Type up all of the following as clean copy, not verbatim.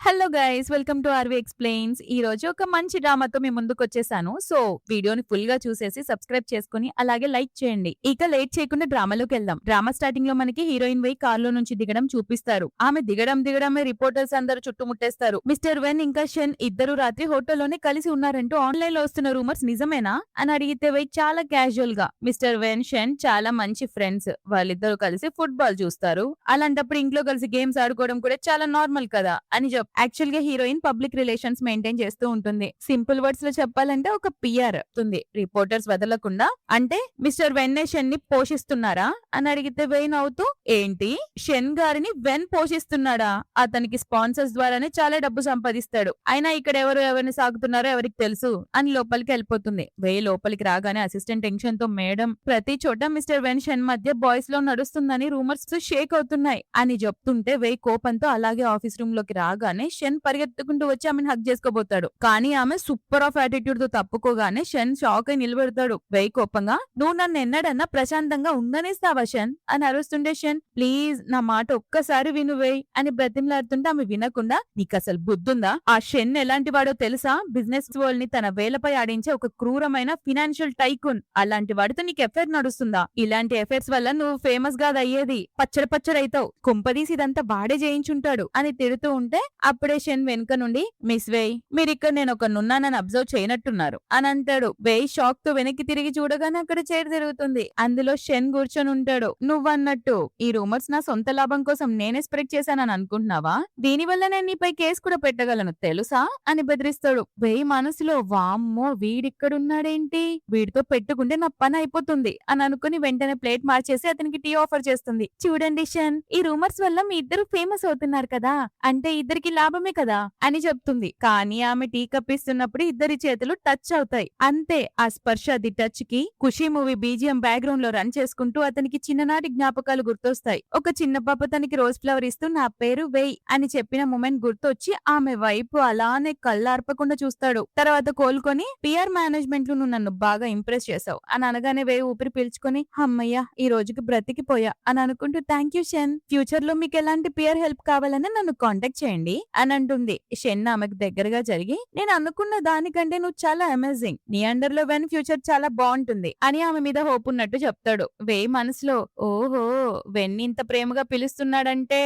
Hello guys, welcome to RV explains. ఈ రోజు ఒక మంచి డ్రామాతో మీ ముందుకొచ్చేసాను. సో, వీడియోని ఫుల్‌గా చూసేసి సబ్స్క్రైబ్ చేసుకొని అలాగే లైక్ చేయండి. ఇక లేట్ చేయకుండా డ్రామాలోకెళ్దాం. డ్రామా స్టార్టింగ్ లో మనకి హీరోయిన్ వై కార్‌లో నుంచి దిగడం చూపిస్తారు. ఆమె దిగడమే రిపోర్టర్స్ అందరూ చుట్టుముట్టేస్తారు. మిస్టర్ వెన్ ఇంకా షెన్ ఇద్దరు రాత్రి హోటల్లోనే కలిసి ఉన్నారంటూ ఆన్‌లైన్ లో వస్తున్న రూమర్స్ నిజమేనా అని అడిగితే వై చాలా క్యాజువల్ గా మిస్టర్ వెన్, షెన్ చాలా మంచి ఫ్రెండ్స్. వాళ్ళిద్దరూ కలిసి ఫుట్బాల్ చూస్తారు. అలాంటప్పుడు ఇంట్లో కలిసి గేమ్స్ ఆడుకోవడం కూడా చాలా నార్మల్ కదా అని యాక్చువల్ గా హీరోయిన్ పబ్లిక్ రిలేషన్స్ మెయింటైన్ చేస్తూ ఉంటుంది. సింపుల్ వర్డ్స్ లో చెప్పాలంటే ఒక పిఆర్ ఉంది. రిపోర్టర్స్ వదలకుండా అంటే మిస్టర్ వెన్నే షెన్ ని పోషిస్తున్నారా అని అడిగితే వెయిన్ అవుతూ ఏంటి షెన్ గారిని వెన్ పోషిస్తున్నాడా, అతనికి స్పాన్సర్స్ ద్వారానే చాలా డబ్బు సంపాదిస్తాడు, అయినా ఇక్కడ ఎవరిని సాగుతున్నారో ఎవరికి తెలుసు అని లోపలికి వెళ్ళిపోతుంది. వెయ్యి లోపలికి రాగానే అసిస్టెంట్ టెన్షన్ తో మేడం ప్రతి చోట మిస్టర్ వెన్ షెన్ మధ్య బాయ్స్ లో నడుస్తుందని రూమర్స్ షేక్ అవుతున్నాయి అని చెప్తుంటే వెయ్యి కోపంతో అలాగే ఆఫీస్ రూమ్ లోకి రాగానే షెన్ పరిగెత్తుకుంటూ వచ్చి ఆమెను హక్ చేసుకోబోతాడు. కానీ ఆమె సూపర్ ఆఫ్ యాటిట్యూడ్ తో తప్పుకోగానే షెన్ షాక్ అయి నిలబెడతాడు. వెయ్యి కోపంగా నువ్వు నన్ను ఎన్నడన్నా ప్రశాంతంగా ఉండనిస్తావా షెన్ అని అరుస్తుంటే షెన్ ప్లీజ్ నా మాట ఒక్కసారి విను వెయ్ అని బ్రతిమలాడుతుంటే ఆమె వినకుండా నీకు అసలు బుద్ధుందా, ఆ షెన్ ఎలాంటి వాడో తెలుసా, బిజినెస్ వరల్డ్ ని తన వేలపై ఆడించే ఒక క్రూరమైన ఫినాన్షియల్ టైకూన్, అలాంటి వాడితో నీకు ఎఫైర్ నడుస్తుందా, ఇలాంటి ఎఫైర్స్ వల్ల నువ్వు ఫేమస్ గా అయ్యేది పచ్చడైతావు, కుంపదీసి ఇదంతా వాడే చేయించుంటాడు అని తిడుతూ ఉంటే అప్పుడే షెన్ వెనుక నుండి మిస్ వేయ్ మీరిక్కడ నేను ఒక నున్నానని అబ్జర్వ్ చేయనట్టున్నారు అని అంటాడు. వేయ్ షాక్ తో వెనక్కి తిరిగి చూడగానే అక్కడ చైర్ తిరుగుతుంది. అందులో షెన్ కూర్చొని ఉంటాడు. నువ్వన్నట్టు ఈ రూమర్స్ నా సొంత లాభం కోసం నేనే స్ప్రెడ్ చేశానని అనుకుంటున్నావా, దీనివల్ల నేను నీపై కేసు కూడా పెట్టగలను తెలుసా అని బెదిరిస్తాడు. వేయ్ మనసులో వామ్మో వీడిక్కడున్నాడేంటి, వీడితో పెట్టుకుంటే నా పని అయిపోతుంది అని అనుకుని వెంటనే ప్లేట్ మార్చేసి అతనికి టీ ఆఫర్ చేస్తుంది. చూడండి షెన్, ఈ రూమర్స్ వల్ల మీ ఇద్దరు ఫేమస్ అవుతున్నారు కదా, అంటే ఇద్దరికి లాభమే కదా అని చెప్తుంది. కానీ ఆమె టీ కప్పిస్తున్నప్పుడు ఇద్దరి చేతులు టచ్ అవుతాయి. అంతే, ఆ స్పర్శ ది టచ్ కి ఖుషి మూవీ బీజిఎం బ్యాక్గ్రౌండ్ లో రన్ చేసుకుంటూ అతనికి చిన్ననాటి జ్ఞాపకాలు గుర్తొస్తాయి. ఒక చిన్న పాప తనకి రోజ్ ఫ్లవర్ ఇస్తూ నా పేరు వేయ్ అని చెప్పిన మూమెంట్ గుర్తొచ్చి ఆమె వైపు అలానే కళ్ళార్పకుండా చూస్తాడు. తర్వాత కోలుకొని పిఆర్ మేనేజ్మెంట్ లో నువ్వు నన్ను బాగా ఇంప్రెస్ చేసావు అని అనగానే వేయ్ ఊపిరి పీల్చుకొని అమ్మయ్య ఈ రోజుకి బ్రతికిపోయా అని అనుకుంటూ థ్యాంక్ యూ షెన్, ఫ్యూచర్ లో మీకు ఎలాంటి పిఆర్ హెల్ప్ కావాలన్నా నన్ను కాంటాక్ట్ చేయండి అని అంటుంది. షెన్ ఆమెకు దగ్గరగా జరిగి నేను అనుకున్న దానికంటే నువ్వు చాలా అమేజింగ్, నీ అండర్ లో వెన్ ఫ్యూచర్ చాలా బాగుంటుంది అని ఆమె మీద హోప్ ఉన్నట్టు చెప్తాడు. వేయ్ మనసులో ఓహో వెన్ ఇంత ప్రేమగా పిలుస్తున్నాడంటే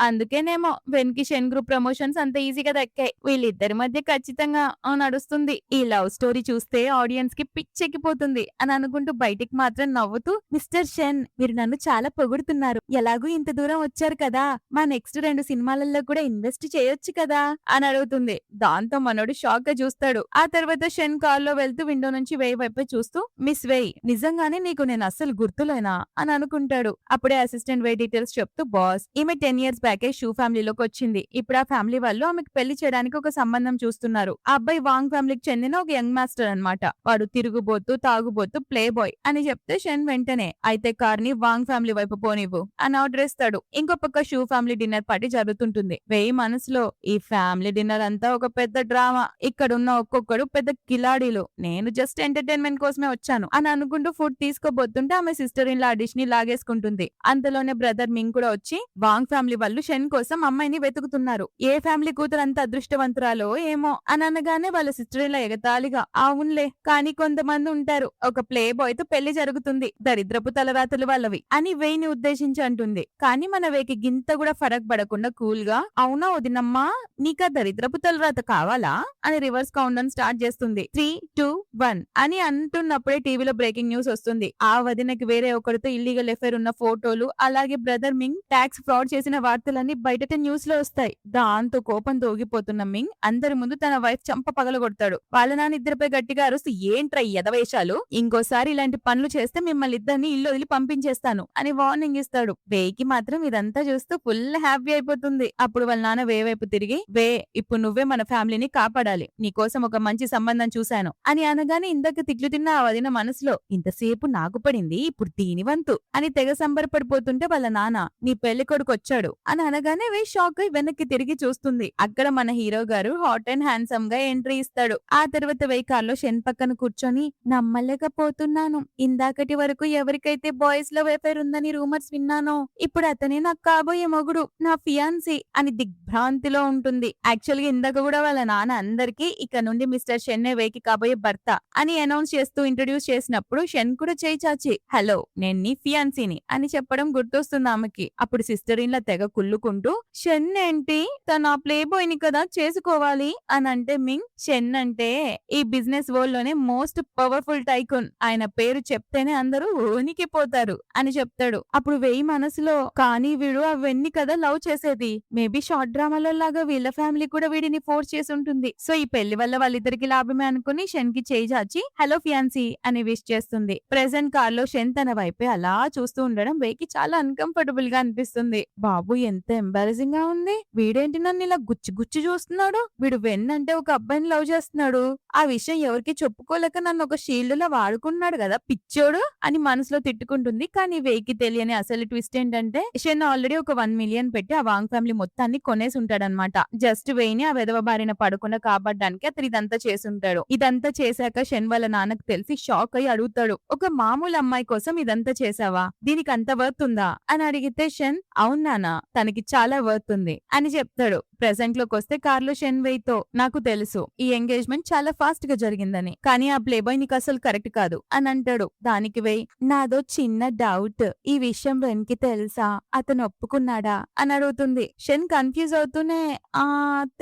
అందుకేనేమో వెన్ కి షెన్ గ్రూప్ ప్రమోషన్స్ అంత ఈజీగా దక్కాయి, వీళ్ళిద్దరి మధ్య ఖచ్చితంగా నడుస్తుంది. ఈ లవ్ స్టోరీ చూస్తే ఆడియన్స్ కి పిచ్చెక్కిపోతుంది అని అనుకుంటూ బయటికి మాత్రం నవ్వుతూ మిస్టర్ షెన్ మీరు నన్ను చాలా పొగుడుతున్నారు, ఎలాగూ ఇంత దూరం వచ్చారు కదా మా నెక్స్ట్ 2 సినిమాలలో కూడా ఇన్వెస్ట్ చేయొచ్చు కదా అని అడుగుతుంది. దాంతో మనోడు షాక్ గా చూస్తాడు. ఆ తర్వాత షెన్ కార్ లో వెళ్తూ విండో నుంచి వేయ్ వైపే చూస్తూ మిస్ వేయ్ నిజంగానే నీకు నేను అస్సలు గుర్తులేనా అని అనుకుంటాడు. అప్పుడే అసిస్టెంట్ వేయ్ డీటెయిల్స్ చెప్తూ బాస్ ఈమె 10 years బ్యాకే షూ ఫ్యామిలీలోకి వచ్చింది. ఇప్పుడు ఆ ఫ్యామిలీ వాళ్ళు ఆమెకు పెళ్లి చేయడానికి ఒక సంబంధం చూస్తున్నారు. ఆ అబ్బాయి వాంగ్ ఫ్యామిలీకి చెందిన ఒక యంగ్ మాస్టర్ అన్నమాట. వాడు తిరుగుబోతూ తాగుబోతూ ప్లే బాయ్ అని చెప్తే షెన్ వెంటనే అయితే కార్ ని వాంగ్ ఫ్యామిలీ వైపు పోనివ్వు అని ఆర్డర్ ఇస్తాడు. ఇంకో పక్క షూ ఫ్యామిలీ డిన్నర్ పార్టీ జరుగుతుంటుంది. వేయ్ మనసులో ఈ ఫ్యామిలీ డిన్నర్ అంతా ఒక పెద్ద డ్రామా, ఇక్కడున్న ఒక్కొక్కడు పెద్ద కిలాడీలు, నేను జస్ట్ ఎంటర్టైన్మెంట్ కోసమే వచ్చాను అని అనుకుంటూ ఫుడ్ తీసుకోబోతుంటే ఆమె సిస్టర్ ఇన్ లా డిష్ ని లాగేసుకుంటుంది. అంతలోనే బ్రదర్ మింగ్ కూడా వచ్చి వాంగ్ ఫ్యామిలీ వాళ్ళు షెన్ కోసం అమ్మాయిని వెతుకుతున్నారు, ఏ ఫ్యామిలీ కూతురు అంత అదృష్టవంతురాలో ఏమో అని అనగానే వాళ్ళ సిస్టర్ ఇలా ఎగతాళిగా అవునులే కానీ కొంతమంది ఉంటారు, ఒక ప్లే బాయ్ తో పెళ్లి జరుగుతుంది, దరిద్రపు తలరాతలు వాళ్ళవి అని వేయిని ఉద్దేశించి అంటుంది. కానీ మన వేకి గింత కూడా ఫరక్ పడకుండా కూల్ గా అవునా వదినమ్మా నీకా దరిద్రపు తలరాత కావాలా అని రివర్స్ కౌంట్ డౌన్ స్టార్ట్ చేస్తుంది. 3, 2, 1 అని అంటున్నప్పుడే టీవీలో బ్రేకింగ్ న్యూస్ వస్తుంది. ఆ వదినకి వేరే ఒకరితో ఇల్లీగల్ ఎఫైర్ ఉన్న ఫోటోలు అలాగే బ్రదర్ మింగ్ ట్యాక్స్ ఫ్రాడ్ చేసిన వార్తలన్నీ బయట న్యూస్ లో వస్తాయి. దాంతో కోపంతో ఊగిపోతున్న మింగ్ అందరి ముందు తన వైఫ్ చంప పగలగొడతాడు. వాళ్ళ నాన్న ఇద్దరిపై గట్టిగా అరుస్తూ ఏంట్రా ఎదవేశాలు, ఇంకోసారి ఇలాంటి పనులు చేస్తే మిమ్మల్ని ఇద్దరిని ఇల్లు వదిలి పంపించేస్తాను అని వార్నింగ్ ఇస్తాడు. వేకి మాత్రం ఇదంతా చూస్తూ ఫుల్ హ్యాపీ అయిపోతుంది. అప్పుడు వాళ్ళ నాన్న వే వైపు తిరిగి వే ఇప్పుడు నువ్వే మన ఫ్యామిలీని కాపాడాలి, నీకోసం ఒక మంచి సంబంధం చూశాను అని అనగానే ఇందాక తిట్లు తిన్న ఆ వదిన మనసులో ఇంతసేపు నాకు పడింది ఇప్పుడు దీని వంతు అని తెగ సంబరపడిపోతుంటే వాళ్ళ నాన్న నీ పెళ్లి కొడుకు వచ్చాడు అని అనగానే వే షాక్ అయి వెనక్కి తిరిగి చూస్తుంది. అక్కడ మన హీరో గారు హాట్ అండ్ హ్యాండ్సమ్ గా ఎంట్రీ ఇస్తాడు. ఆ తర్వాత వే కార్లో షెన్ పక్కన కూర్చొని నమ్మలేకపోతున్నాను, ఇందాకటి వరకు ఎవరికైతే బాయ్స్ లో ఎఫైర్ ఉందని రూమర్స్ విన్నానో ఇప్పుడు అతనే నాకు కాబోయే మొగుడు, నా ఫియాన్సీ అని దిగ్భ్రాంతిలో స్థితిలో ఉంటుంది. యాక్చువల్‌గా ఇందాక గూడా వాళ్ళ నాన్న అందరికి ఇక నుండి మిస్టర్ షెన్నే వేకి కాబోయే భర్త అని అనౌన్స్ చేస్తూ ఇంట్రొడ్యూస్ చేసినప్పుడు షెన్ కూడా చేయి చాచి హలో నేను నీ ఫియాన్సీని అని చెప్పడం గుర్తొస్తుంది ఆమెకి. అప్పుడు సిస్టర్ ఇన్ లా తెగ కుళ్ళుకుంటూ షెన్ ఏంటి తన ప్లే బాయ్ ని కదా చేసుకోవాలి అని అంటే మింగ్ షెన్ అంటే ఈ బిజినెస్ వరల్డ్ లోనే మోస్ట్ పవర్ఫుల్ టైకూన్. ఆయన పేరు చెప్తేనే అందరూ వణికిపోతారు అని చెప్తాడు. అప్పుడు వెయ్యి మనసులో కానీ వీడు అవన్నీ కదా లవ్ చేసేది. మేబీ షార్ట్ డ్రామాలో లాగా వీళ్ళ ఫ్యామిలీ కూడా వీడిని ఫోర్స్ చేసి ఉంటుంది. సో ఈ పెళ్లి వల్ల వాళ్ళిద్దరికి లాభమే అనుకుని షెన్ కి చేయి చాచి హలో ఫియాన్సీ అని విష్ చేస్తుంది. ప్రెజెంట్ కార్ లో షెన్ తన వైపే అలా చూస్తూ ఉండడం వేకి చాలా అన్కంఫర్టబుల్ గా అనిపిస్తుంది. బాబు ఎంత ఎంబారసింగ్ గా ఉంది. వీడేంటి నన్ను ఇలా గుచ్చి గుచ్చి చూస్తున్నాడు. వీడు వెన్ అంటే ఒక అబ్బాయిని లవ్ చేస్తున్నాడు. ఆ విషయం ఎవరికి చెప్పుకోలేక నన్ను ఒక షీల్డ్ లా వాడుకున్నాడు కదా పిచ్చోడు అని మనసులో తిట్టుకుంటుంది. కానీ వేకి తెలియని అసలు ట్విస్ట్ ఏంటంటే షెన్ ఆల్రెడీ ఒక 1 మిలియన్ పెట్టి ఆ వాంగ్ ఫ్యామిలీ మొత్తాన్ని కొనేసి ఉంటాడనమాట. జస్ట్ వేయిని ఆ వెధవ బారిన పడకుండా కాపాడడానికి అతను ఇదంతా చేసుంటాడు. ఇదంతా చేశాక షెన్ వాళ్ళ నాన్నకు తెలిసి షాక్ అయి అడుగుతాడు, ఒక మామూలు అమ్మాయి కోసం ఇదంతా చేసావా? దీనికి అంత వర్త్ ఉందా అని అడిగితే షెన్ అవును నాన్న తనకి చాలా వర్త్ ఉంది అని చెప్తాడు. ప్రెసెంట్ లోకి వస్తే కార్లో షెన్ వేయితో నాకు తెలుసు ఈ ఎంగేజ్మెంట్ చాలా ఫాస్ట్ గా జరిగిందని, కానీ ఆ ప్లే బాయ్ నీకు అసలు కరెక్ట్ కాదు అని అంటాడు. దానికి వేయి నాదో చిన్న డౌట్, ఈ విషయం వెన్కి తెలుసా? అతను ఒప్పుకున్నాడా అని అడుగుతుంది. షెన్ కన్ఫ్యూజ్ అవుతూనే ఆ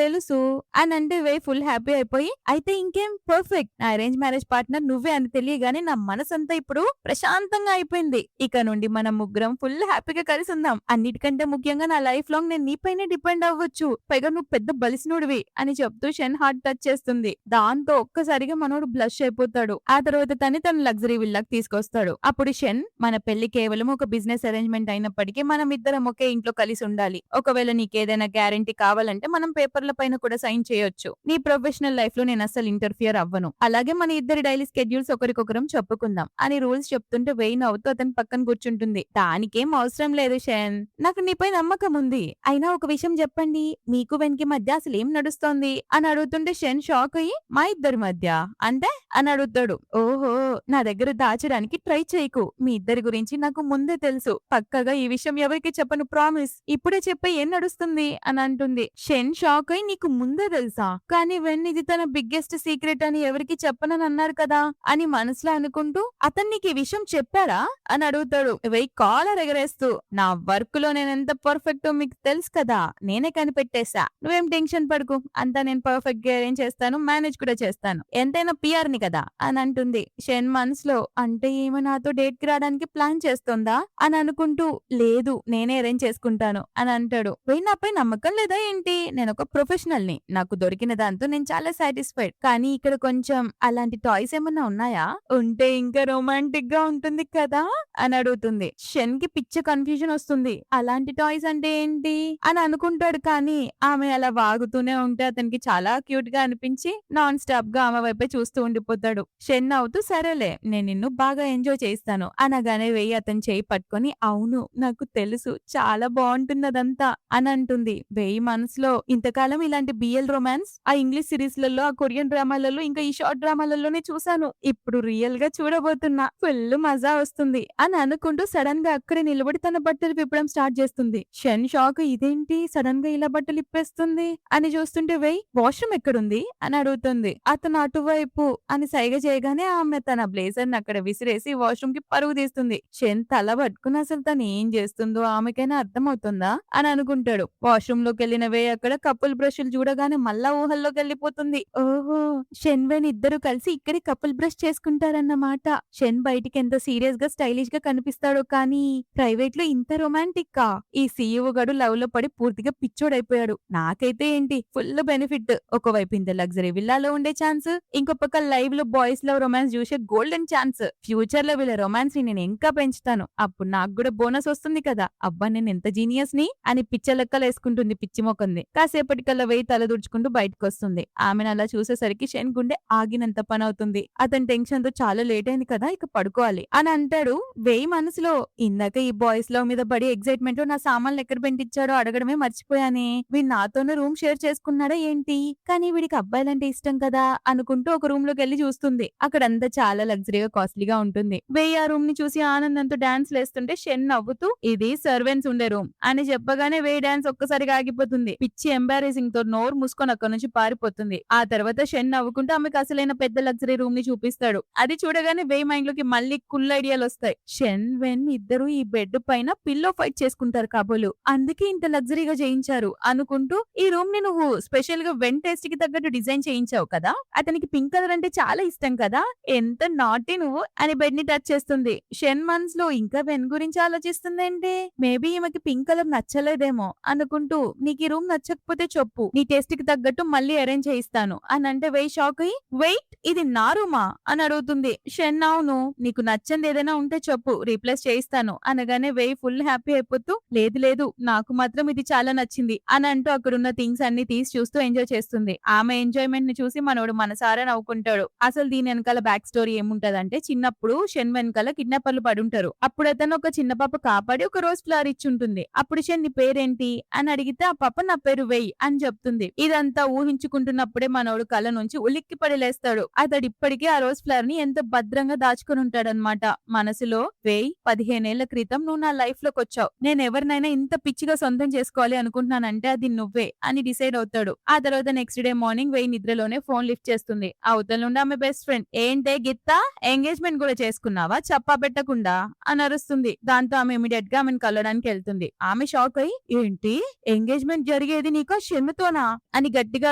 తెలుసు అని అంటే వేయి ఫుల్ హ్యాపీ అయిపోయి అయితే ఇంకేం పర్ఫెక్ట్, నా అరేంజ్ మ్యారేజ్ పార్ట్నర్ నువ్వే అని తెలియగానే నా మనసంతా ఇప్పుడు ప్రశాంతంగా అయిపోయింది. ఇక నుండి మనం ముగ్గురం ఫుల్ హ్యాపీగా కలిసి ఉందాం. అన్నిటికంటే ముఖ్యంగా నా లైఫ్ లాంగ్ నేను నీపైనే డిపెండ్ అవ్వచ్చు. పైగా నువ్వు పెద్ద బలిసినోడివి అని చెప్తూ షెన్ హార్ట్ టచ్ చేస్తుంది. దాంతో ఒక్కసారిగా మనోడు బ్లష్ అయిపోతాడు. ఆ తర్వాత తను లగ్జరీ విల్లాకి తీసుకొస్తాడు. అప్పుడు షెన్ మన పెళ్లి కేవలం ఒక బిజినెస్ అరేంజ్మెంట్ అయినప్పటికీ మనం ఇద్దరం ఒకే ఇంట్లో కలిసి ఉండాలి. ఒకవేళ నీకేదైనా గ్యారంటీ కావాలంటే మనం పేపర్ల పైన కూడా సైన్ చేయొచ్చు. నీ ప్రొఫెషనల్ లైఫ్ లో నేను అసలు ఇంటర్ఫియర్ అవ్వను. అలాగే మన ఇద్దరి డైలీ స్కెడ్యూల్స్ ఒకరికొకరం చెప్పుకుందాం అని రూల్స్ చెప్తుంటే వెయిన్ అవుతూ అతని పక్కన కూర్చుంటుంది. దానికేం అవసరం లేదు షెన్, నాకు నీపై నమ్మకం ఉంది. అయినా ఒక విషయం చెప్పండి, మీకు వెన్కి మధ్య అసలు ఏం నడుస్తోంది అని అడుగుతుంటే షెన్ షాక్ అయ్యి మా ఇద్దరి మధ్య అంటే అని అడుగుతాడు. ఓహో నా దగ్గర దాచడానికి ట్రై చేయకు, మీ ఇద్దరి గురించి నాకు ముందే తెలుసు. పక్కగా ఈ విషయం ఎవరికి చెప్పను ప్రామిస్. ఇప్పుడే చెప్పే ఏం నడుస్తుంది అని అంటుంది. షెన్ షాక్ అయి నీకు ముందే తెలుసా? కానీ వెన్ ఇది తన బిగ్గెస్ట్ సీక్రెట్ అని ఎవరికి చెప్పనని అన్నారు కదా అని మనసులో అనుకుంటూ అతను నీకు ఈ విషయం చెప్పాడా అని అడుగుతాడు. వెయ్యి కాలర్ ఎగరేస్తూ నా వర్క్ లో నేను ఎంత పర్ఫెక్టో మీకు తెలుసు కదా, నేనే కనిపెట్టేశా. నువ్వేం టెన్షన్ పడుకు, అంతా నేను పర్ఫెక్ట్ గా అరేంజ్ చేస్తాను, మేనేజ్ కూడా చేస్తాను. ఎంతైనా పిఆర్ ని కదా అని అంటుంది. షెన్ మనసులో అంటే ఏమో నాతో డేట్ కి రావడానికి ప్లాన్ చేస్తుందా అని అనుకుంటూ లేదు నేనే అరేంజ్ చేసుకుంటాను అని అంటాడు. వెయ్యి నాపై నమ్మకం లేదా ఏంటి? నేను ఒక ప్రొఫెషనల్ ని, నాకు దొరికిన దాంతో నేను చాలా సాటిస్ఫైడ్. కానీ ఇక్కడ కొంచెం అలాంటి టాయ్స్ ఏమన్నా ఉన్నాయా? ఉంటే ఇంకా రొమాంటిక్ గా ఉంటుంది కదా అని అడుగుతుంది. షెన్ కి పిచ్చ కన్ఫ్యూజన్ వస్తుంది. అలాంటి టాయ్స్ అంటే ఏంటి అని అనుకుంటాడు. కానీ ఆమె అలా వాగుతూనే ఉంటే అతనికి చాలా క్యూట్ గా అనిపించి నాన్ స్టాప్ గా ఆమె వైపే చూస్తూ ఉండిపోతాడు. షెన్ అవుతూ సరేలే నేను నిన్ను బాగా ఎంజాయ్ చేస్తాను అనగానే వెయ్యి అతని చేయి పట్టుకొని అవును నాకు తెలుసు చాలా బాగుంటున్నదంతా అని అంటుంది. వెయ్యి మనసులో ఇంతకాలం ఇలాంటి బిఎల్ రొమాన్స్ ఆ ఇంగ్లీష్ సిరీస్ లలో, ఆ కొరియన్ డ్రామాలలో, ఇంకా ఈ షార్ట్ డ్రామాలలోనే చూసాను. ఇప్పుడు రియల్ గా చూడబోతున్నా, ఫుల్ మజా వస్తుంది అని అనుకుంటూ సడన్ గా అక్కడే నిలబడి తన బట్టలు విప్పడం స్టార్ట్ చేస్తుంది. షెన్ షాక్ ఇదేంటి సడన్ గా ఇలా బట్టలు ఇప్పేస్తుంది అని చూస్తుంటే వెయ్యి వాష్రూమ్ ఎక్కడుంది అని అడుగుతుంది. అతను అటువైపు అని సైగ చేయగానే ఆమె తన బ్లేజర్ ని అక్కడ విసిరేసి వాష్రూమ్ కి పరుగు తీస్తుంది. షెన్ తల పట్టుకుని అసలు తను ఏం చేస్తుందో ఆమెకైనా అర్థమవుతుందా అని అనుకుంటాడు. వాష్రూమ్ లోకి వెళ్ళిన వెయ్యి అక్కడ కపుల్ బ్రష్లు చూడగానే మళ్ళా ఊహల్లోకి వెళ్ళిపోతుంది. ఓహో షెన్ వెన్ ఇద్దరు కలిసి ఇక్కడే కపుల్ బ్రష్ చేసుకుంటారన్నమాట. షెన్ బయటికి ఎంత సీరియస్ గా స్టైలిష్ గా కనిపిస్తాడో కానీ ప్రైవేట్ లో ఇంత రొమాంటిక్ కా. ఈ సీఈఓ గడు లవ్ లో పడి పూర్తిగా పిచ్చోడైపోయాడు. నాకైతే ఏంటి ఫుల్ బెనిఫిట్. ఒకవైపు ఇంత లగ్జరీ విల్లాలో ఉండే ఛాన్స్, ఇంకో పక్క లైవ్ లో బాయ్స్ లవ్ రొమాన్స్ చూసే గోల్డెన్ ఛాన్స్. ఫ్యూచర్ లో వీళ్ళ రొమాన్స్ ని నేను ఇంకా పెంచుతాను. అప్పుడు నాకు కూడా బోనస్ వస్తుంది కదా. అబ్బా నేను ఎంత జీనియస్ ని అని పిచ్చ లెక్కలు వేసుకుంటుంది పిచ్చి మొకంది. కాసేపటికల్లా వెయ్యి తల దుడుచుకుంటూ బయటకు వస్తుంది. ఆమెను అలా చూసేసరికి షెన్ గుండె ఆగినంత పని అవుతుంది. అతని టెన్షన్ తో చాలా లేట్ అయింది కదా ఇక పడుకోవాలి అని అంటాడు. వెయ్యి మనసులో ఇందాక ఈ బాయ్స్ లవ్ మీద పడి ఎక్సైట్మెంట్ లో నా సామాన్లు ఎక్కడ పెంటిచ్చాడో అడగడమే మర్చిపోయానే. వీడు నాతోనే రూమ్ షేర్ చేసుకున్నాడా ఏంటి? కానీ వీడికి అబ్బాయిలంటే ఇష్టం కదా అనుకుంటూ ఒక రూమ్ లోకి వెళ్లి చూస్తుంది. అక్కడంతా చాలా లగ్జరీగా కాస్ట్లీగా ఉంటుంది. వెయ్యి ఆ రూమ్ ని చూసి ఆనందంతో డాన్స్ లేస్తుంటే షెన్ నవ్వుతూ ఇది సర్వెంట్స్ ఉండే రూమ్ అని చెప్పగానే వెయ్యి డాన్స్ ఒక్కసారిగా ఆగిపోతుంది. అడుగుతుంది. పిచ్చి ఎంబారేసింగ్ తో నోరు మూసుకొని అక్కడ నుంచి పారిపోతుంది. ఆ తర్వాత షెన్ నవ్వుకుంటూ ఆమెకు అసలైన పెద్ద లగ్జరీ రూమ్ ని చూపిస్తాడు. అది చూడగానే వేయి మైండ్ లోకి మళ్ళీ కుల్ ఐడియాలు వస్తాయి. షెన్ వెన్ ఇద్దరు ఈ బెడ్ పైన పిల్లో ఫైట్ చేసుకుంటారు కాబోలు, అందుకే ఇంత లగ్జరీగా చేయించారు అనుకుంటూ ఈ రూమ్ ని నువ్వు స్పెషల్ గా వెన్ టేస్ట్ కి తగ్గట్టు డిజైన్ చేయించావు కదా, అతనికి పింక్ కలర్ అంటే చాలా ఇష్టం కదా, ఎంత నాటి నువ్వు అని బెడ్ ని టచ్ చేస్తుంది. షెన్ మనసులో ఇంకా వెన్ గురించి ఆలోచిస్తుందేంటి, మేబీ ఈమెకి పింక్ కలర్ నచ్చలేదేమో అనుకుంటూ నీకు ఈ రూమ్ నచ్చకపోతే చెప్పు, నీ టేస్ట్ కి తగ్గట్టు మళ్ళీ అరేంజ్ చేయిస్తాను అని అంటే వెయి షాక్ అయ్యి వెయిట్ ఇది నా రూమా అని అడుగుతుంది. షెన్ అవును, నీకు నచ్చంది ఏదైనా ఉంటే చెప్పు రీప్లేస్ చేయిస్తాను అనగానే వెయి ఫుల్ హ్యాపీ అయిపోతూ లేదు లేదు నాకు మాత్రం ఇది చాలా నచ్చింది అని అంటూ అక్కడున్న థింగ్స్ అన్ని తీసి చూస్తూ ఎంజాయ్ చేస్తుంది. ఆమె ఎంజాయ్మెంట్ ని చూసి మనోడు మనసారా నవ్వుకుంటాడు. అసలు దీని వెనకాల బ్యాక్ స్టోరీ ఏముంటదంటే చిన్నప్పుడు షెన్ వెనకాల కిడ్నాపర్లు పడుంటారు. అప్పుడు అతను ఒక చిన్న పాప కాపాడి ఒక రోజ్ ఫ్లవర్ ఇచ్చి ఉంటుంది. అప్పుడు షెన్ నీ పేరేంటి అని అడిగితే ఆ పాప నా పేరు వెయ్ అని చెప్తుంది. ఇదంతా ఊహించుకుంటున్నప్పుడే మనోడు కళ్ళ నుంచి ఉలిక్కి పడిలేస్తాడు. అతడు ఇప్పటికీ ఆ రోజ్ ఫ్లవర్ ని ఎంతో భద్రంగా దాచుకుని ఉంటాడనమాట. మనసులో వెయ్ 15 ఏళ్ల క్రితం నువ్వు నా లైఫ్ లోకి వచ్చావు, నేను ఎవరినైనా ఇంత పిచ్చిగా సొంతం చేసుకోవాలి అనుకుంటున్నానంటే అది నువ్వే అని డిసైడ్ అవుతాడు. ఆ తర్వాత నెక్స్ట్ డే మార్నింగ్ వెయ్ నిద్రలోనే ఫోన్ లిఫ్ట్ చేస్తుంది. అవతల నుండి ఆమె బెస్ట్ ఫ్రెండ్ ఏంటే గిత్తా ఎంగేజ్మెంట్ కూడా చేసుకున్నావా చెప్పా పెట్టకుండా అని అరుస్తుంది. దాంతో ఆమె ఇమీడియట్ గా ఆమెను కలవడానికి వెళ్తుంది. ఆమె షాక్ అయ్యి ఏంటి ఎంగేజ్మెంట్ జరిగేది నీకు షెమ్ముతోనా అని గట్టిగా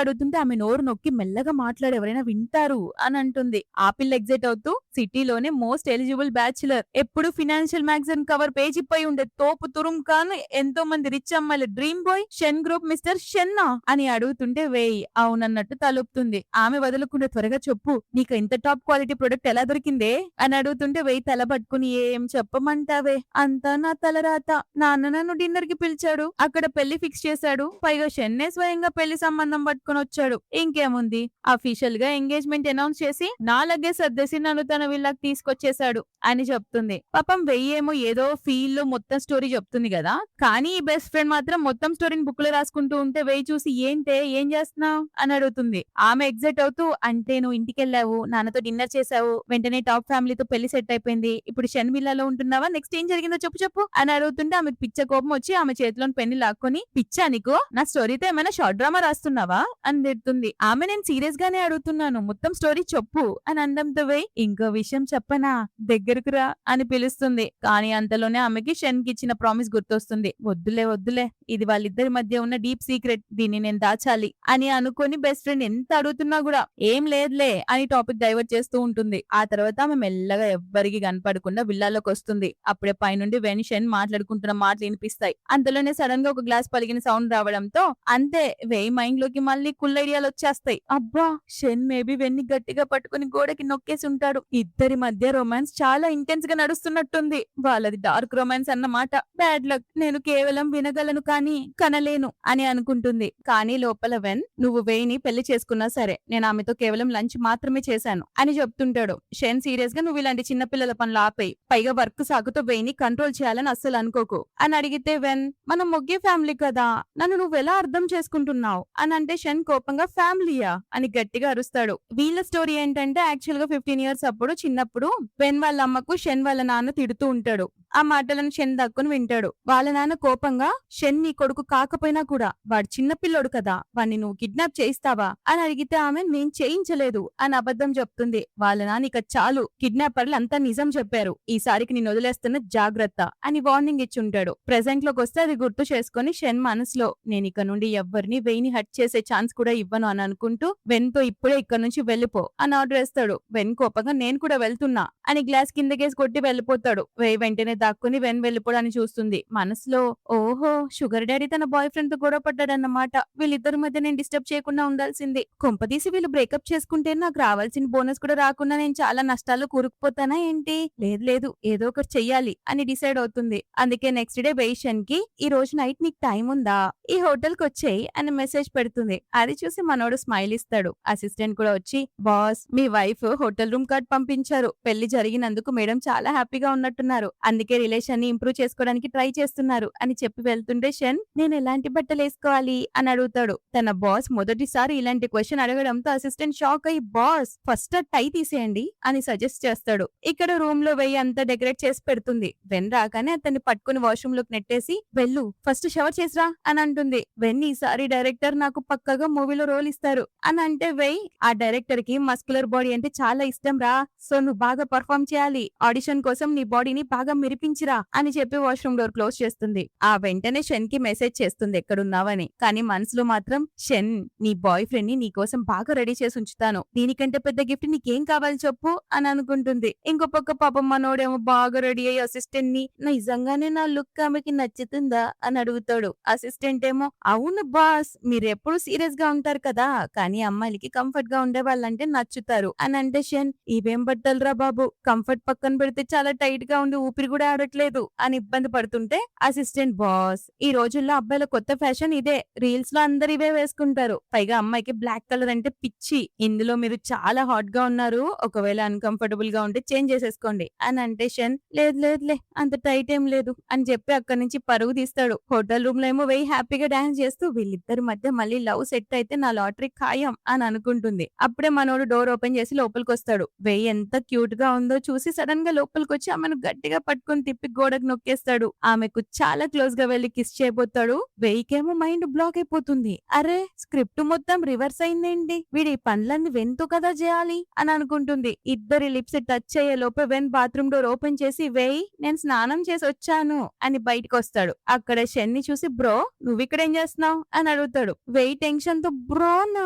అడుగుతుంటే ఆమె నోరు నొక్కి మెల్లగా మాట్లాడి ఎవరైనా వింటారు అని అంటుంది. ఆ పిల్ల ఎగ్జైట్ అవుతూ సిటీలోనే మోస్ట్ ఎలిజిబుల్ బ్యాచులర్, ఎప్పుడు ఫినాన్షియల్ మ్యాగజైన్ కవర్ పేజీ పై ఉండే తోపు తురుం ఖాన్, ఎంతో మంది రిచ్ అమ్మాయిల డ్రీమ్ బాయ్ షెన్ గ్రూప్ మిస్టర్ షెన్నా అని అడుగుతుంటే వేయి అవునన్నట్టు తలుపుతుంది. ఆమె వదలకుండా త్వరగా చెప్పు నీకు ఇంత టాప్ క్వాలిటీ ప్రొడక్ట్ ఎలా దొరికిందే అని అడుగుతుంటే వేయి తల పట్టుకుని ఏం చెప్పమంటావే, అంతా నా తలరాత, నాన్న నన్ను డిన్నర్ కి పిలిచాడు, అక్కడ పెళ్లి ఫిక్స్ చేశాడు, పైగా షెన్నే స్వయంగా పెళ్లి సంబంధం పట్టుకుని వచ్చాడు, ఇంకేముంది అఫీషియల్ గా ఎంగేజ్మెంట్ అనౌన్స్ చేసి నా లగే సర్దేసి నన్ను తన వీళ్ళకి తీసుకొచ్చేశాడు అని చెప్తుంది. పాపం వెయ్యేమో ఏదో ఫీల్ లో మొత్తం స్టోరీ చెప్తుంది కదా, కానీ ఈ బెస్ట్ ఫ్రెండ్ మాత్రం మొత్తం స్టోరీని బుక్ లో రాసుకుంటూ ఉంటే వెయ్యి చూసి ఏంటే ఏం చేస్తున్నావు అని అడుగుతుంది. ఆమె ఎగ్జైట్ అవుతూ అంటే నువ్వు ఇంటికి వెళ్ళావు, నాన్నతో డిన్నర్ చేసావు, వెంటనే టాప్ ఫ్యామిలీతో పెళ్లి సెట్ అయిపోయింది, ఇప్పుడు షెన్ విల్లాలో ఉంటున్నావా, నెక్స్ట్ ఏం జరిగిందో చెప్పు చెప్పు అని అడుగుతుంటే ఆమెకు పిచ్చ కోపం వచ్చి ఆమె చేతిలోని పెన్ను లాక్కొని పిచ్చా నీకు, నా స్టోరీతో ఏమైనా షార్ట్ డ్రామా రాస్తున్నావా అని తిడుతుంది. ఆమె నేను సీరియస్ గానే అడుగుతున్నాను మొత్తం స్టోరీ చెప్పు అని అండంతో వెయ్ ఇంకో విషయం చెప్పనా దగ్గరకు రా అని పిలుస్తుంది. కానీ అంతలోనే ఆమెకి షెన్ కి ఇచ్చిన ప్రామిస్ గుర్తొస్తుంది. వద్దులే వద్దులే ఇది వాళ్ళిద్దరి మధ్య ఉన్న డీప్ సీక్రెట్, దీన్ని నేను దాచాలి అని అనుకుని బెస్ట్ ఫ్రెండ్ ఎంత అడుగుతున్నా కూడా ఏం లేదులే అని టాపిక్ డైవర్ట్ చేస్తూ ఉంటుంది. ఆ తర్వాత ఆమె మెల్లగా ఎవ్వరికి కనపడకుండా విల్లాలోకి వస్తుంది. అప్పుడే పైనుండి వెన్ షెన్ మాట్లాడుకుంటున్న మాటలు వినిపిస్తాయి. అంతలోనే సడన్ గా ఒక గ్లాస్ పలిగిన సౌండ్ రావడంతో అంతే వెయ్ మైండ్ లోకి మళ్ళీ కుల్ ఐడియాలు వచ్చేస్తాయి. అబ్బా షెన్ మేబీ వెన్ని గట్టిగా పట్టుకుని గోడకి నొక్కేసి ఉంటాడు, ఇద్దరి మధ్య రొమాన్స్ చాలా ఇంటెన్స్ గా నడుస్తున్నట్టుంది, వాళ్ళది డార్క్ రొమాన్స్ అన్నమాట. బ్యాడ్ లక్, నేను కేవలం వినగలను కానీ కనలేను అని అనుకుంటుంది. కానీ లోపల వెన్ నువ్వు వేయిని పెళ్లి చేసుకున్నా సరే నేను ఆమెతో కేవలం లంచ్ మాత్రమే చేశాను అని చెప్తుంటాడు. షెన్ సీరియస్ గా నువ్వు ఇలాంటి చిన్నపిల్లల పనులు ఆపేయి, పైగా వర్క్ సాకుతో వేయిని కంట్రోల్ చేయాలని అస్సలు అనుకోకు అని అడిగితే వెన్ మనం మొగ్గే ఫ్యామిలీ కదా, నన్ను నువ్వు ఎలా అర్థం చేసుకుంటున్నావు అని అంటే షెన్ కోపంగా ఫ్యామిలీయా అని గట్టిగా అరుస్తాడు. వీళ్ళ స్టోరీ ఏంటంటే యాక్చువల్ గా 15 years అప్పుడు చిన్నప్పుడు వెన్ వాళ్ళ అమ్మకు షెన్ వాళ్ళ నాన్న తిడుతూ ఉంటాడు. ఆ మాటలను షెన్ దక్కుని వింటాడు. వాళ్ళ నాన్న కోపంగా షెన్ నీ కొడుకు కాకపోయినా కూడా వాడు చిన్నపిల్లోడు కదా, వాణ్ణి నువ్వు కిడ్నాప్ చేయిస్తావా అని అడిగితే ఆమె నేను చేయించలేదు అని అబద్ధం చెప్తుంది. వాళ్ళ నాన్న ఇక చాలు, కిడ్నాపర్లు అంతా నిజం చెప్పారు, ఈసారికి నేను వదిలేస్తున్న జాగ్రత్త అని వార్నింగ్ ఇచ్చుంటాడు. ప్రెసెంట్ లోకి వస్తే అది గుర్తు చేసుకుని షెన్ మనసులో నేను ఇక నుండి ఎవ్వరిని వెయిని హట్ చేసే ఛాన్స్ కూడా ఇవ్వను అని అనుకుంటూ వెన్ తో ఇప్పుడే ఇక్కడ నుంచి వెళ్ళిపో అని ఆర్డర్ వేస్తాడు. వెన్ కోపంగా నేను కూడా వెళ్తున్నా అని గ్లాస్ కిందకేసి కొట్టి వెళ్ళిపోతాడు. వెయ్యి వెంటనే దాక్కుని వెన్ వెళ్ళిపోవడానికి చూస్తుంది. మనసులో ఓహో షుగర్ డాడీ తన బాయ్ ఫ్రెండ్ తో గొడవ పడ్డాడన్నమాట, వీళ్ళిద్దరి మధ్య నేను డిస్టర్బ్ చేయకుండా ఉండాల్సింది, కొంపదీసి వీళ్ళు బ్రేకప్ చేసుకుంటే నాకు రావాల్సిన బోనస్ కూడా రాకుండా నేను చాలా నష్టాల్లో కూరుకుపోతానా ఏంటి, లేదు లేదు ఏదో ఒకటి చెయ్యాలి అని డిసైడ్ అవుతుంది. అందుకే నెక్స్ట్ డే వెయిషన్ కి ఈ రోజు నైట్ నీకు టైం ఉందా, ఈ హోటల్ కి వచ్చేయి అని మెసేజ్ పెడుతుంది. అది చూసి మనోడు స్మైల్ ఇస్తాడు. అసిస్టెంట్ కూడా వచ్చి బాస్ మీ వైఫ్ హోటల్ రూమ్ కార్డ్ పంపించారు, పెళ్లి జరిగినందుకు మేడం చాలా హ్యాపీగా ఉన్నట్టున్నారు, అందుకే రిలేషన్ ని ఇంప్రూవ్ చేసుకోవడానికి ట్రై చేస్తున్నారు అని చెప్పి వెళ్తుంటే షెన్ నేను ఎలాంటి బట్టలు వేసుకోవాలి అని అడుగుతాడు. తన బాస్ మొదటిసారి ఇలాంటి క్వశ్చన్ అడగడంతో అసిస్టెంట్ షాక్ అయ్యి బాస్ ఫస్ట్ టై తీసేయండి అని సజెస్ట్ చేస్తాడు. ఇక్కడ రూమ్ లో వెయ్యి అంతా డెకరేట్ చేసి పెడుతుంది. వెన్ రాగానే అతన్ని పట్టుకుని వాష్రూమ్ లోకి నెట్టేసి వెళ్ళు ఫస్ట్ షవర్ చేసిరా అని అంటుంది. అనుకుంటుంది. వెన్ ఈసారి డైరెక్టర్ నాకు పక్కగా మూవీలో రోల్ ఇస్తారు అని అంటే వెయ్ ఆ డైరెక్టర్ కి మస్కులర్ బాడీ అంటే చాలా ఇష్టం రా. సో నువ్వు బాగా పర్ఫామ్ చేయాలి. ఆడిషన్ కోసం నీ బాడీని బాగా మిరిపించిరా అని చెప్పి వాష్రూమ్ డోర్ క్లోజ్ చేస్తుంది. ఆ వెంటనే షన్ కి మెసేజ్ చేస్తుంది ఎక్కడున్నావని. కానీ మనసులో మాత్రం షన్ నీ బాయ్ ఫ్రెండ్ ని నీకోసం బాగా రెడీ చేసి ఉంచుతాను. దీనికంటే పెద్ద గిఫ్ట్ నీకేం కావాలి చెప్పు అని అనుకుంటుంది. ఇంకో పక్క పాపం మనోడేమో బాగా రెడీ అయ్యి అసిస్టెంట్ ని నిజంగానే నా లుక్ ఆమెకి నచ్చుతుందా అని అడుగుతాడు. అసిస్టెంట్ ఏమో అవును బాస్ మీరెప్పుడు సీరియస్ గా ఉంటారు కదా కానీ అమ్మాయిలకి కంఫర్ట్ గా ఉండే వాళ్ళంటే నచ్చుతారు అని అంటే షన్ ఇవేం బట్టలురా బాబు కంఫర్ట్ పక్కన పెడితే చాలా టైట్ గా ఉండి ఊపిరి కూడా ఆడట్లేదు అని ఇబ్బంది పడుతుంటే అసిస్టెంట్ బాస్ ఈ రోజుల్లో అబ్బాయిల కొత్త ఫ్యాషన్ ఇదే రీల్స్ లో అందరు ఇవే వేసుకుంటారు. పైగా అమ్మాయికి బ్లాక్ కలర్ అంటే పిచ్చి. ఇందులో మీరు చాలా హాట్ గా ఉన్నారు. ఒకవేళ అన్కంఫర్టబుల్ గా ఉంటే చేంజ్ చేసేసుకోండి అని అంటే షన్ లేదు లేదులే అంత టైట్ ఏం లేదు అని చెప్పి అక్కడి నుంచి పరుగు తీస్తాడు. హోటల్ రూమ్ లో ఏమో వెయ్యి హ్యాపీగా డాన్స్ చేస్తూ వీళ్ళిద్దరి మధ్య మళ్ళీ లవ్ సెట్ అయితే నా లాటరీ ఖాయం అని అనుకుంటుంది. అప్పుడే మనోడు డోర్ ఓపెన్ చేసి లోపలికి వస్తాడు. వెయ్యి ఎంత క్యూట్ గా ఉందో చూసి సడన్ గా లోపలికి వచ్చి ఆమెను గట్టిగా పట్టుకుని తిప్పి గోడకు నొక్కేస్తాడు. ఆమెకు చాలా క్లోజ్ గా వెళ్లి కిస్ చేయబోతాడు. వెయ్యికేమో మైండ్ బ్లాక్ అయిపోతుంది. అరే స్క్రిప్ట్ మొత్తం రివర్స్ అయిందేంటి వీడి పనులన్నీ వెన్తో కదా చేయాలి అని అనుకుంటుంది. ఇద్దరి లిప్స్ టచ్ అయ్యే లోపే వెన్ బాత్రూమ్ డోర్ ఓపెన్ చేసి వెయ్యి నేను స్నానం చేసి వచ్చాను అని బయటకు వస్తాడు. అక్కడ షెన్ని చూసి బ్రో నువ్వు ఇక్కడ ఏం చేస్తున్నావు అని అడుగుతాడు. వెయ్యి టెన్షన్ తో బ్రోనా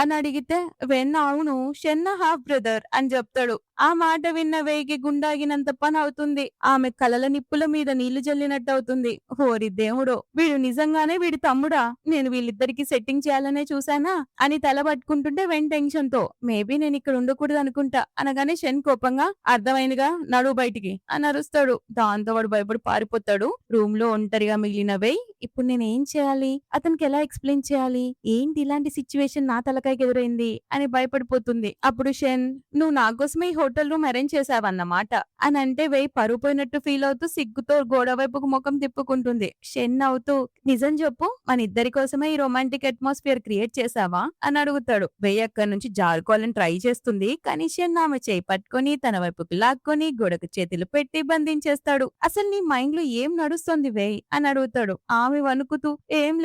అని అడిగితే వెన్ అవును షెన్న హాఫ్ బ్రదర్ అని చెప్తాడు. ఆ మాట విన్న వేయికి గుండాగినంత పని అవుతుంది. ఆమె కలల నిప్పుల మీద నీళ్లు జల్లినట్టు అవుతుంది. ఓరి దేవుడో వీడు నిజంగానే వీడి తమ్ముడా నేను వీళ్ళిద్దరికి సెట్టింగ్ చేయాలనే చూసానా అని తల పట్టుకుంటుంటే వెన్ టెన్షన్ తో మేబీ నేను ఇక్కడ ఉండకూడదు అనుకుంటా అనగానే షన్ కోపంగా అర్థమైనగా నడు బయటికి అని అరుస్తాడు. దాంతో వాడు భయపడి పారిపోతాడు. రూమ్ లో ఒంటరిగా మిగిలిన వేయ్ ఇప్పుడు నేను ఏం చేయాలి అతనికి ఎలా ఎక్స్ప్లెయిన్ చేయాలి ఏంటి ఇలాంటి సిచ్యువేషన్ నా తలకాయకి ఎదురైంది అని భయపడిపోతుంది. అప్పుడు షన్ నువ్వు నా కోసమే ఈ హోటల్ రూమ్ అరేంజ్ చేసావన్నమాట అని అంటే వెయ్యి పరుపోయినట్టు ఫీల్ అవుతూ సిగ్గుతో గోడ వైపుకు ముఖం తిప్పుకుంటుంది. షన్ అవుతూ నిజం చెప్పు మన ఇద్దరి కోసమే ఈ రొమాంటిక్ అట్మాస్ఫియర్ క్రియేట్ చేసావా అని అడుగుతాడు. వెయ్యి అక్కడి నుంచి జారుకోవాలని ట్రై చేస్తుంది కానీ షన్ ఆమె చేయి పట్టుకొని తన వైపుకు లాక్కొని గోడకు చేతులు పెట్టి బంధించేస్తాడు. అసలు నీ మైండ్ లో ఏం నడుస్తుంది వెయ్యి అని అడుగుతాడు. ఆమె వణుకుతూ ఏం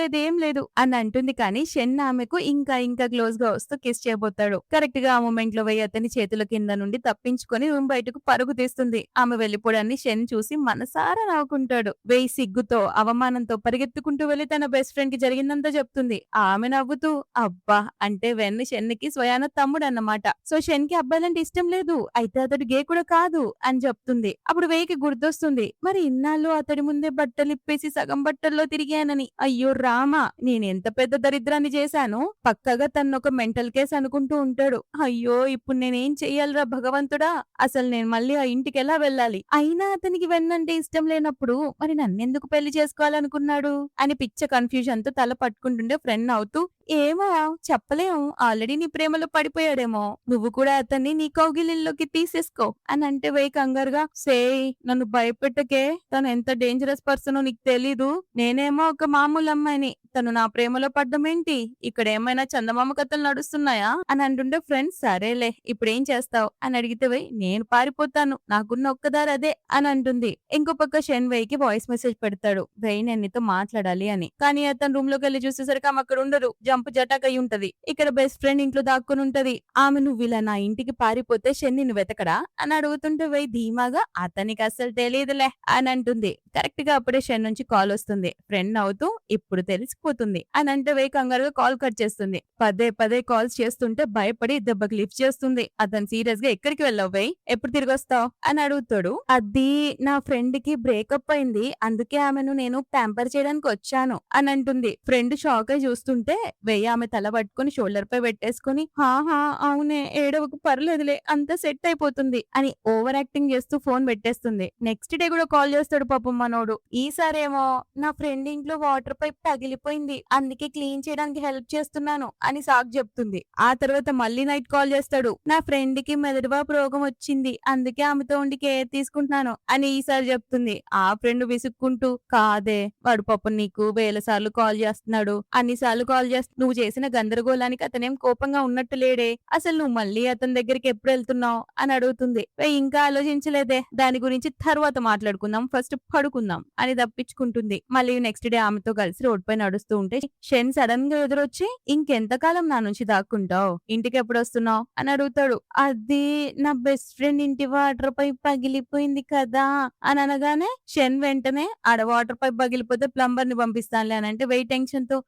లేదు అని అంటుంది కానీ షన్ ఆమెకు ఇంకా ఇంకా క్లోజ్ గా వస్తూ కిస్ చేయబోతాడు. కరెక్ట్ గా ఆ మూమెంట్ లో వెయ్యి అతని చేతుల కింద నుండి తప్పించుకొని రూమ్ బయటకు పరుగు తీస్తుంది. ఆమె వెళ్లిపోవడాన్ని షన్ చూసి మనసారా నవ్వుకుంటాడు. వెయ్యి సిగ్గుతో అవమానంతో పరిగెత్తుకుంటూ వెళ్లి తన బెస్ట్ ఫ్రెండ్ కి జరిగిందంతా చెప్తుంది. ఆమె నవ్వుతూ అబ్బా అంటే వెన్ షన్ కి స్వయాన తమ్ముడు అన్నమాట. సో షన్ కి అబ్బాయిలంటే ఇష్టం లేదు అయితే అతడు గే కూడా కాదు అని చెప్తుంది. అప్పుడు వెయ్యికి గుర్తొస్తుంది మరి ఇన్నాళ్ళు అతడి ముందే బట్టలు ఇప్పేసి సగం బట్టల్లో తిరిగానని. అయ్యో రామా నేనెంత పెద్ద దరిద్రాన్ని చేశాను. పక్కగా తనొక మెంటల్ కేస్ అనుకుంటూ ఉంటాడు. అయ్యో ఇప్పుడు నేనేం చెయ్యాలిరా భగవంతుడా అసలు నేను మళ్ళీ ఆ ఇంటికి ఎలా వెళ్ళాలి. అయినా అతనికి వెన్నంటే ఇష్టం లేనప్పుడు మరి నన్నెందుకు పెళ్లి చేసుకోవాలనుకున్నాడు అని పిచ్చ కన్ఫ్యూజన్ తో తల పట్టుకుంటుండే ఫ్రెండ్ అవుతూ ఏమో చెప్పలేము ఆల్రెడీ నీ ప్రేమలో పడిపోయాడేమో నువ్వు కూడా అతన్ని నీ కౌగిలిల్లోకి తీసేసుకో అని అంటే వెయ్యి కంగారుగా సేయ్ నన్ను భయపెట్టకే తను ఎంత డేంజరస్ పర్సనో నీకు తెలీదు. నేనేమో ఒక మామూలు అమ్మాయిని తను నా ప్రేమలో పడ్డమేంటి ఇక్కడ ఏమైనా చందమామ కథలు నడుస్తున్నాయా అని అంటుంటే ఫ్రెండ్స్ సరేలే ఇప్పుడేం చేస్తావు అని అడిగితే వెయ్యి నేను పారిపోతాను నాకున్న ఒక్కదారి అదే అని అంటుంది. ఇంకో పక్క షన్ వెయ్యికి వాయిస్ మెసేజ్ పెడతాడు వెయ్యి నేను నీతో మాట్లాడాలి అని. కానీ అతను రూమ్ లోకి వెళ్ళి చూసేసరికి ఆమె అక్కడ ఉండదు. జంప్ జటాక్ అయి ఉంటది. ఇక్కడ బెస్ట్ ఫ్రెండ్ ఇంట్లో దాక్కుని ఉంటది. ఆమె నువ్వు ఇలా నా ఇంటికి పారిపోతే షన్ నిన్ను వెతకడా అని అడుగుతుంటే వెయ్యి ధీమాగా అతనికి అస్సలు తెలియదులే అని అంటుంది. కరెక్ట్ గా అప్పుడే షన్ నుంచి కాల్ వస్తుంది. ఫ్రెండ్ అవుతూ ఇప్పుడు తెలిసిపోతుంది అని అంటే వెయ్యి కంగారుగా కాల్ కట్ చేస్తుంది. పదే పదే కాల్స్ చేస్తుంటే భయపడి దెబ్బకి లిఫ్ట్ చేస్తుంది. అతను సీరియస్ గా ఎక్కడికి వెళ్ళావు వెయ్యి ఎప్పుడు తిరిగి వస్తావు అని అడుగుతాడు. అది నా ఫ్రెండ్ కి బ్రేకప్ అయింది అందుకే ఆమెను నేను ప్యాంపర్ చేయడానికి వచ్చాను అని అంటుంది. ఫ్రెండ్ షాక్ అయి చూస్తుంటే వెయ్యి ఆమె తల పట్టుకుని షోల్డర్ పై పెట్టేసుకుని హాహా అవునే ఏడవకు పర్లేదులే అంతా సెట్ అయిపోతుంది అని ఓవర్ యాక్టింగ్ చేస్తూ ఫోన్ పెట్టేస్తుంది. నెక్స్ట్ డే కూడా కాల్ చేస్తాడు పాపం మనోడు. ఈసారేమో నా ఫ్రెండ్ ఇంట్లో వాటర్ పైప్ పగిలిపోయింది అందుకే క్లీన్ చేయడానికి హెల్ప్ చేస్తున్నాను అని సాక్ చెప్తుంది. ఆ తర్వాత మళ్ళీ నైట్ కాల్ చేస్తాడు. నా ఫ్రెండ్ కి మెదడువా పాప రోగం వచ్చింది. అందుకే ఆమెతో ఉండి కేర్ తీసుకుంటున్నాను అని ఈసారి చెప్తుంది. ఆ ఫ్రెండ్ విసుక్కుంటూ కాదే వాడు పాపం నీకు వేల సార్లు కాల్ చేస్తున్నాడు. అన్ని సార్లు కాల్ నువ్వు చేసిన గందరగోళానికి అతనేం కోపంగా ఉన్నట్టు లేడే. అసలు నువ్వు మళ్ళీ అతని దగ్గరికి ఎప్పుడు వెళ్తున్నావు అని అడుగుతుంది. ఇంకా ఆలోచించలేదే. దాని గురించి తర్వాత మాట్లాడుకుందాం. ఫస్ట్ పడుకుందాం అని తప్పించుకుంటుంది. మళ్ళీ నెక్స్ట్ డే ఆమెతో కలిసి రోడ్ పై నడుస్తూ ఉంటే షెన్ సడన్ గా ఎదురొచ్చి ఇంకెంతకాలం నా నుంచి దాక్కుంటావు, ఇంటికి ఎప్పుడు వస్తున్నావు అని అడుగుతాడు. అది నా బెస్ట్ ఫ్రెండ్ ఇంటి వాటర్ పైప్ పగిలిపోయింది కదా అని అనగానే షెన్ వెంటనే ఆడ వాటర్ పైప్ పగిలిపోతే ప్లంబర్ ని పంపిస్తానులే అని అంటే వెయిట్ టెన్షన్ తో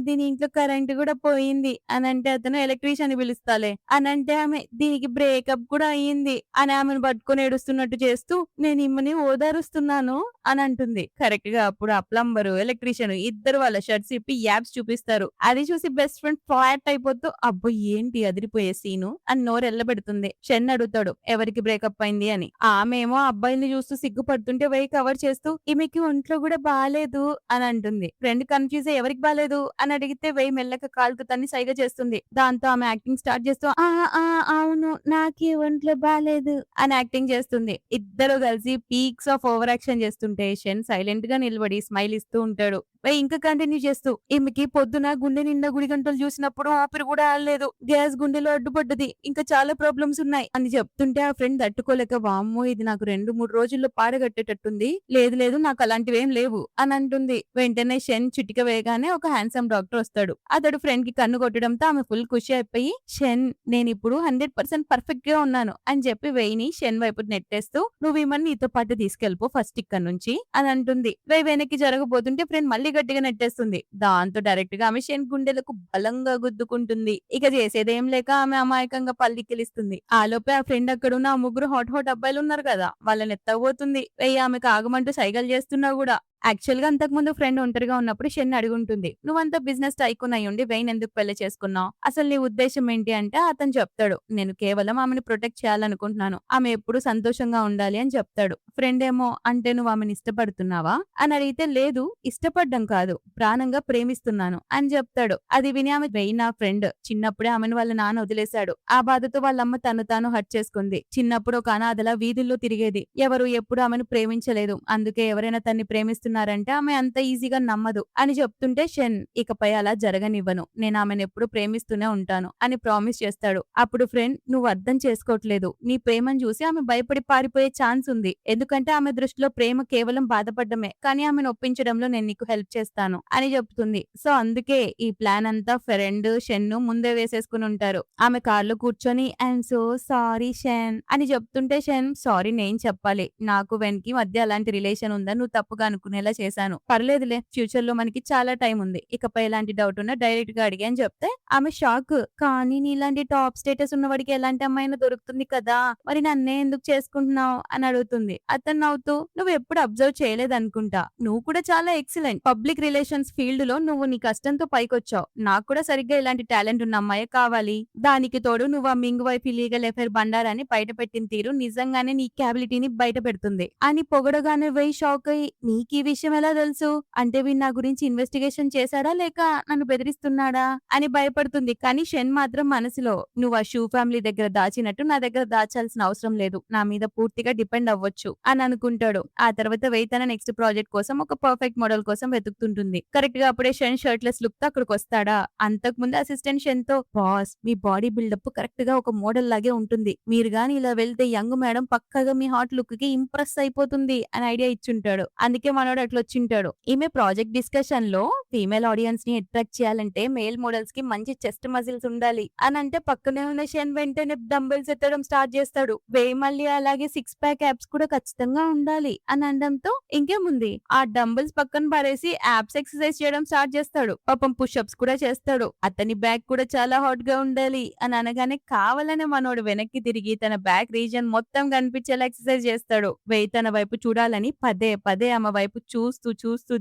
దీని ఇంట్లో కరెంట్ కూడా పోయింది అని అంటే అతను ఎలక్ట్రీషియన్ ని పిలుస్తాలే అని అంటే ఆమె దీనికి బ్రేకప్ కూడా అయ్యింది అని ఆమెను పట్టుకొని ఏడుస్తున్నట్టు చేస్తూ నేను ఇమ్మని ఓదారుస్తున్నాను అని అంటుంది. కరెక్ట్ గా అప్పుడు ఆ ప్లంబర్ ఎలక్ట్రీషియన్ ఇద్దరు వాళ్ళ షర్ట్స్ ఇప్పి యాప్స్ చూపిస్తారు. అది చూసి బెస్ట్ ఫ్రెండ్ ఫ్లాట్ అయిపోతూ అబ్బో ఏంటి అదిరిపోయే సీను అని నోరు ఎల్లబెడుతుంది. షెన్ అడుగుతాడు ఎవరికి బ్రేకప్ అయింది అని. ఆమెమో అబ్బాయిని చూస్తూ సిగ్గుపడుతుంటే వై కవర్ చేస్తూ ఈమెకి ఒంట్లో కూడా బాలేదు అని అంటుంది. ఫ్రెండ్ కన్ఫ్యూజ్ ఎవరికి బాలేదు అని అడిగితే వెయ్యి మెల్లక కాలుకు తన్ని సైగ చేస్తుంది. దాంతో ఆమె యాక్టింగ్ స్టార్ట్ చేస్తూ అవును నాకే ఒంట్లో బాలేదు అని యాక్టింగ్ చేస్తుంది. ఇద్దరు కలిసి పీక్స్ ఆఫ్ ఓవర్ యాక్షన్ చేస్తుంటే షెన్ సైలెంట్ గా నిలబడి స్మైల్ ఇస్తూ ఉంటాడు. ఇంకా కంటిన్యూ చేస్తూ ఈమెకి పొద్దున గుండె నిండా గుడి గంటలు చూసినప్పుడు ఊపిరి కూడా ఆడలేదు. గ్యాస్ గుండెలో అడ్డుపడ్డది. ఇంకా చాలా ప్రాబ్లమ్స్ ఉన్నాయి అని చెప్తుంటే ఆ ఫ్రెండ్ తట్టుకోలేక వామ్మో ఇది నాకు 2-3 రోజుల్లో పాడగట్టేటట్టుంది. లేదు లేదు నాకు అలాంటివేం లేవు అని అంటుంది. వెంటనే షెన్ చిటిక వేయగానే ఒక హ్యాండ్సమ్ డాక్టర్ వస్తాడు. అతడు ఫ్రెండ్ కి కన్ను కొట్టడంతో ఆమె ఫుల్ ఖుషి అయిపోయి షెన్ నేను ఇప్పుడు 100% పర్ఫెక్ట్ గా ఉన్నాను అని చెప్పి వెయ్యిని షెన్ వైపు నెట్టేస్తూ నువ్వు ఈమెను నీతో పాటు తీసుకెళ్ళిపో ఫస్ట్ ఇక్కడ నుంచి అని అంటుంది. వెయ్యి వెనక్కి జరగబోతుంటే ఫ్రెండ్ మళ్ళీ గట్టిగా నెట్టేస్తుంది. దాంతో డైరెక్ట్ గా ఆమె షెన్ గుండెలకు బలంగా గుద్దుకుంటుంది. ఇక చేసేదేం లేక ఆమె అమాయకంగా పల్లికిలిస్తుంది. ఆలోపే ఆ ఫ్రెండ్ అక్కడున్న ఆ ముగ్గురు హాట్ హాట్ అబ్బాయిలు ఉన్నారు కదా వాళ్ళని ఎత్తబోతుంది. వెయ్యి ఆమెకు ఆగమంటూ సైగలు చేస్తున్నా కూడా యాక్చువల్ గా అంతకుముందు ఫ్రెండ్ ఒంటరిగా ఉన్నప్పుడు షెన్ అడుగుంటుంది నువ్వంతా బిజినెస్ టైకూన్ అయ్యుండి వెయిన్ ఎందుకు పెళ్లి చేసుకున్నావు, అసలు నీ ఉద్దేశం ఏంటి అంటే అతను చెప్తాడు నేను కేవలం ఆమెను ప్రొటెక్ట్ చేయాలనుకుంటున్నాను, ఆమె ఎప్పుడు సంతోషంగా ఉండాలి అని చెప్తాడు. ఫ్రెండ్ ఏమో అంటే నువ్వు ఆమెను ఇష్టపడుతున్నావా అని అడిగితే లేదు ఇష్టపడ్డం కాదు ప్రాణంగా ప్రేమిస్తున్నాను అని చెప్తాడు. అది విని ఆమె వెయ్యి నా ఫ్రెండ్ చిన్నప్పుడే ఆమెను వాళ్ళ నాన్న వదిలేశాడు. ఆ బాధతో వాళ్ళమ్మ తను తాను హర్ట్ చేసుకుంది. చిన్నప్పుడు ఒక అనాథలా వీధుల్లో తిరిగేది. ఎవరు ఎప్పుడు ఆమెను ప్రేమించలేదు. అందుకే ఎవరైనా తన్ని ప్రేమిస్తున్నారంటే ఆమె అంత ఈజీగా నమ్మదు అని చెప్తుంటే షెన్ ఇకపై అలా జరగనివ్వను, నేను ఆమెను ఎప్పుడు ప్రేమిస్తూనే ఉంటాను అని ప్రామిస్ చేస్తాడు. అప్పుడు ఫ్రెండ్ నువ్వు అర్థం చేసుకోవట్లేదు, నీ ప్రేమను చూసి ఆమె భయపడి పారిపోయే ఛాన్స్ ఉంది. ఎందుకంటే ఆమె దృష్టిలో ప్రేమ కేవలం బాధపడమే, కానీ ఆమెను ఒప్పించడంలో నేను నీకు హెల్ప్ చేస్తాను అని చెప్తుంది. సో అందుకే ఈ ప్లాన్ అంతా ఫ్రెండ్ షెన్ ముందే వేసేసుకుని ఉంటారు. ఆమె కార్లో కూర్చొని ఐఎమ్ సో సారీ షెన్ అని చెప్తుంటే షెన్ సారీ నేను చెప్పాలి, నాకు వెన్కి మధ్య అలాంటి రిలేషన్ ఉందా నువ్వు తప్పుగా అనుకునేలా చేశాను, పర్లేదులే ఫ్యూచర్ లో మనకి చాలా టైం ఉంది, ఇకపై ఎలాంటి డౌట్ ఉన్నా డైరెక్ట్ గా అడిగా అని చెప్తే ఆమె షాక్. కానీ నీలాంటి టాప్ స్టేటస్ ఉన్నవాడికి ఎలాంటి అమ్మాయినా దొరుకుతుంది కదా, మరి నన్నే ఎందుకు చేసుకుంటున్నావు అని అడుగుతుంది. అతను నవ్వుతూ నువ్వు ఎప్పుడు అబ్జర్వ్ చేయలేదనుకుంటా, నువ్వు కూడా చాలా ఎక్సలెంట్ పబ్లిక్ రిలేషన్స్ ఫీల్డ్ లో నువ్వు నీ కష్టంతో పైకొచ్చావు, నాకు కూడా సరిగ్గా ఇలాంటి టాలెంట్ ఉన్న అమ్మాయి కావాలి. దానికి తోడు నువ్వు ఆ మింగ్ వైఫ్ ఇలీగల్ ఎఫైర్ బండారాన్ని బయట పెట్టిన తీరు నిజంగానే నీ క్యాబిలిటీని బయట పెడుతుంది అని పొగడగానే వెయ్యి షాక్ అయ్యి నీకు ఈ విషయం ఎలా తెలుసు అంటే వీడు నా గురించి ఇన్వెస్టిగేషన్ చేశాడా లేక నన్ను బెదిరిస్తున్నాడా అని భయపడుతుంది. కానీ షెన్ మాత్రం మనసులో నువ్వు ఆ షూ ఫ్యామిలీ దగ్గర దాచినట్టు నా దగ్గర దాచాల్సిన అవసరం లేదు, నా మీద పూర్తిగా డిపెండ్ అవ్వచ్చు అని అనుకుంటాడు. ఆ తర్వాత వెయ్యి తన నెక్స్ట్ ప్రాజెక్ట్ కోసం ఒక పర్ఫెక్ట్ మోడల్ కోసం వెతుకుతుంటుంది. కరెక్ట్ గా అప్పుడే షెన్ షర్ట్లెస్ లుక్ తో అక్కడికి వస్తాడా. అంతకు ముందు అసిస్టెంట్ షెన్ తో బాస్ మీ బాడీ బిల్డప్ కరెక్ట్ గా ఒక మోడల్ లాగే ఉంటుంది, మీరు గాని ఇలా వెళ్తే యంగ్ మేడం పక్కగా మీ హాట్ లుక్ కి ఇంప్రెస్ అయిపోతుంది అని ఐడియా ఇచ్చుంటాడు. అందుకే మనోడు అట్లా వచ్చింటాడు. ఈమె ప్రాజెక్ట్ డిస్కషన్ లో ఫీమేల్ ఆడియన్స్ ని అట్రాక్ట్ చేయాలంటే మేల్ మోడల్స్ కి మంచి చెస్ట్ మజిల్స్ ఉండాలి అని అంటే పక్కనే ఉన్న షెన్ వెంటనే డంబెల్స్ ఎత్తడం స్టార్ట్ చేస్తాడు. మళ్ళీ అలాగే 6 ప్యాక్ యాప్స్ కూడా ఖచ్చితంగా ఉండాలి అని అనడంతో ఇంకేముంది ఆ డంబెల్స్ పక్కన పారేసి యాప్స్ ఎక్సర్సైజ్ చేయడం స్టార్ట్ చేస్తాడు. పాపం పుషప్స్ కూడా చేస్తాడు. అతని బ్యాక్ కూడా చాలా హాట్ గా ఉండాలి అని అనగానే కావాలనే మనోడు వెనక్కి తిరిగి తన బ్యాక్ రీజన్ మొత్తం కనిపించేలా ఎక్సర్సైజ్ చేస్తాడు. వెయ్యి తన వైపు చూడాలని పదే పదే ఆమె వైపు చూస్తూ చూస్తూ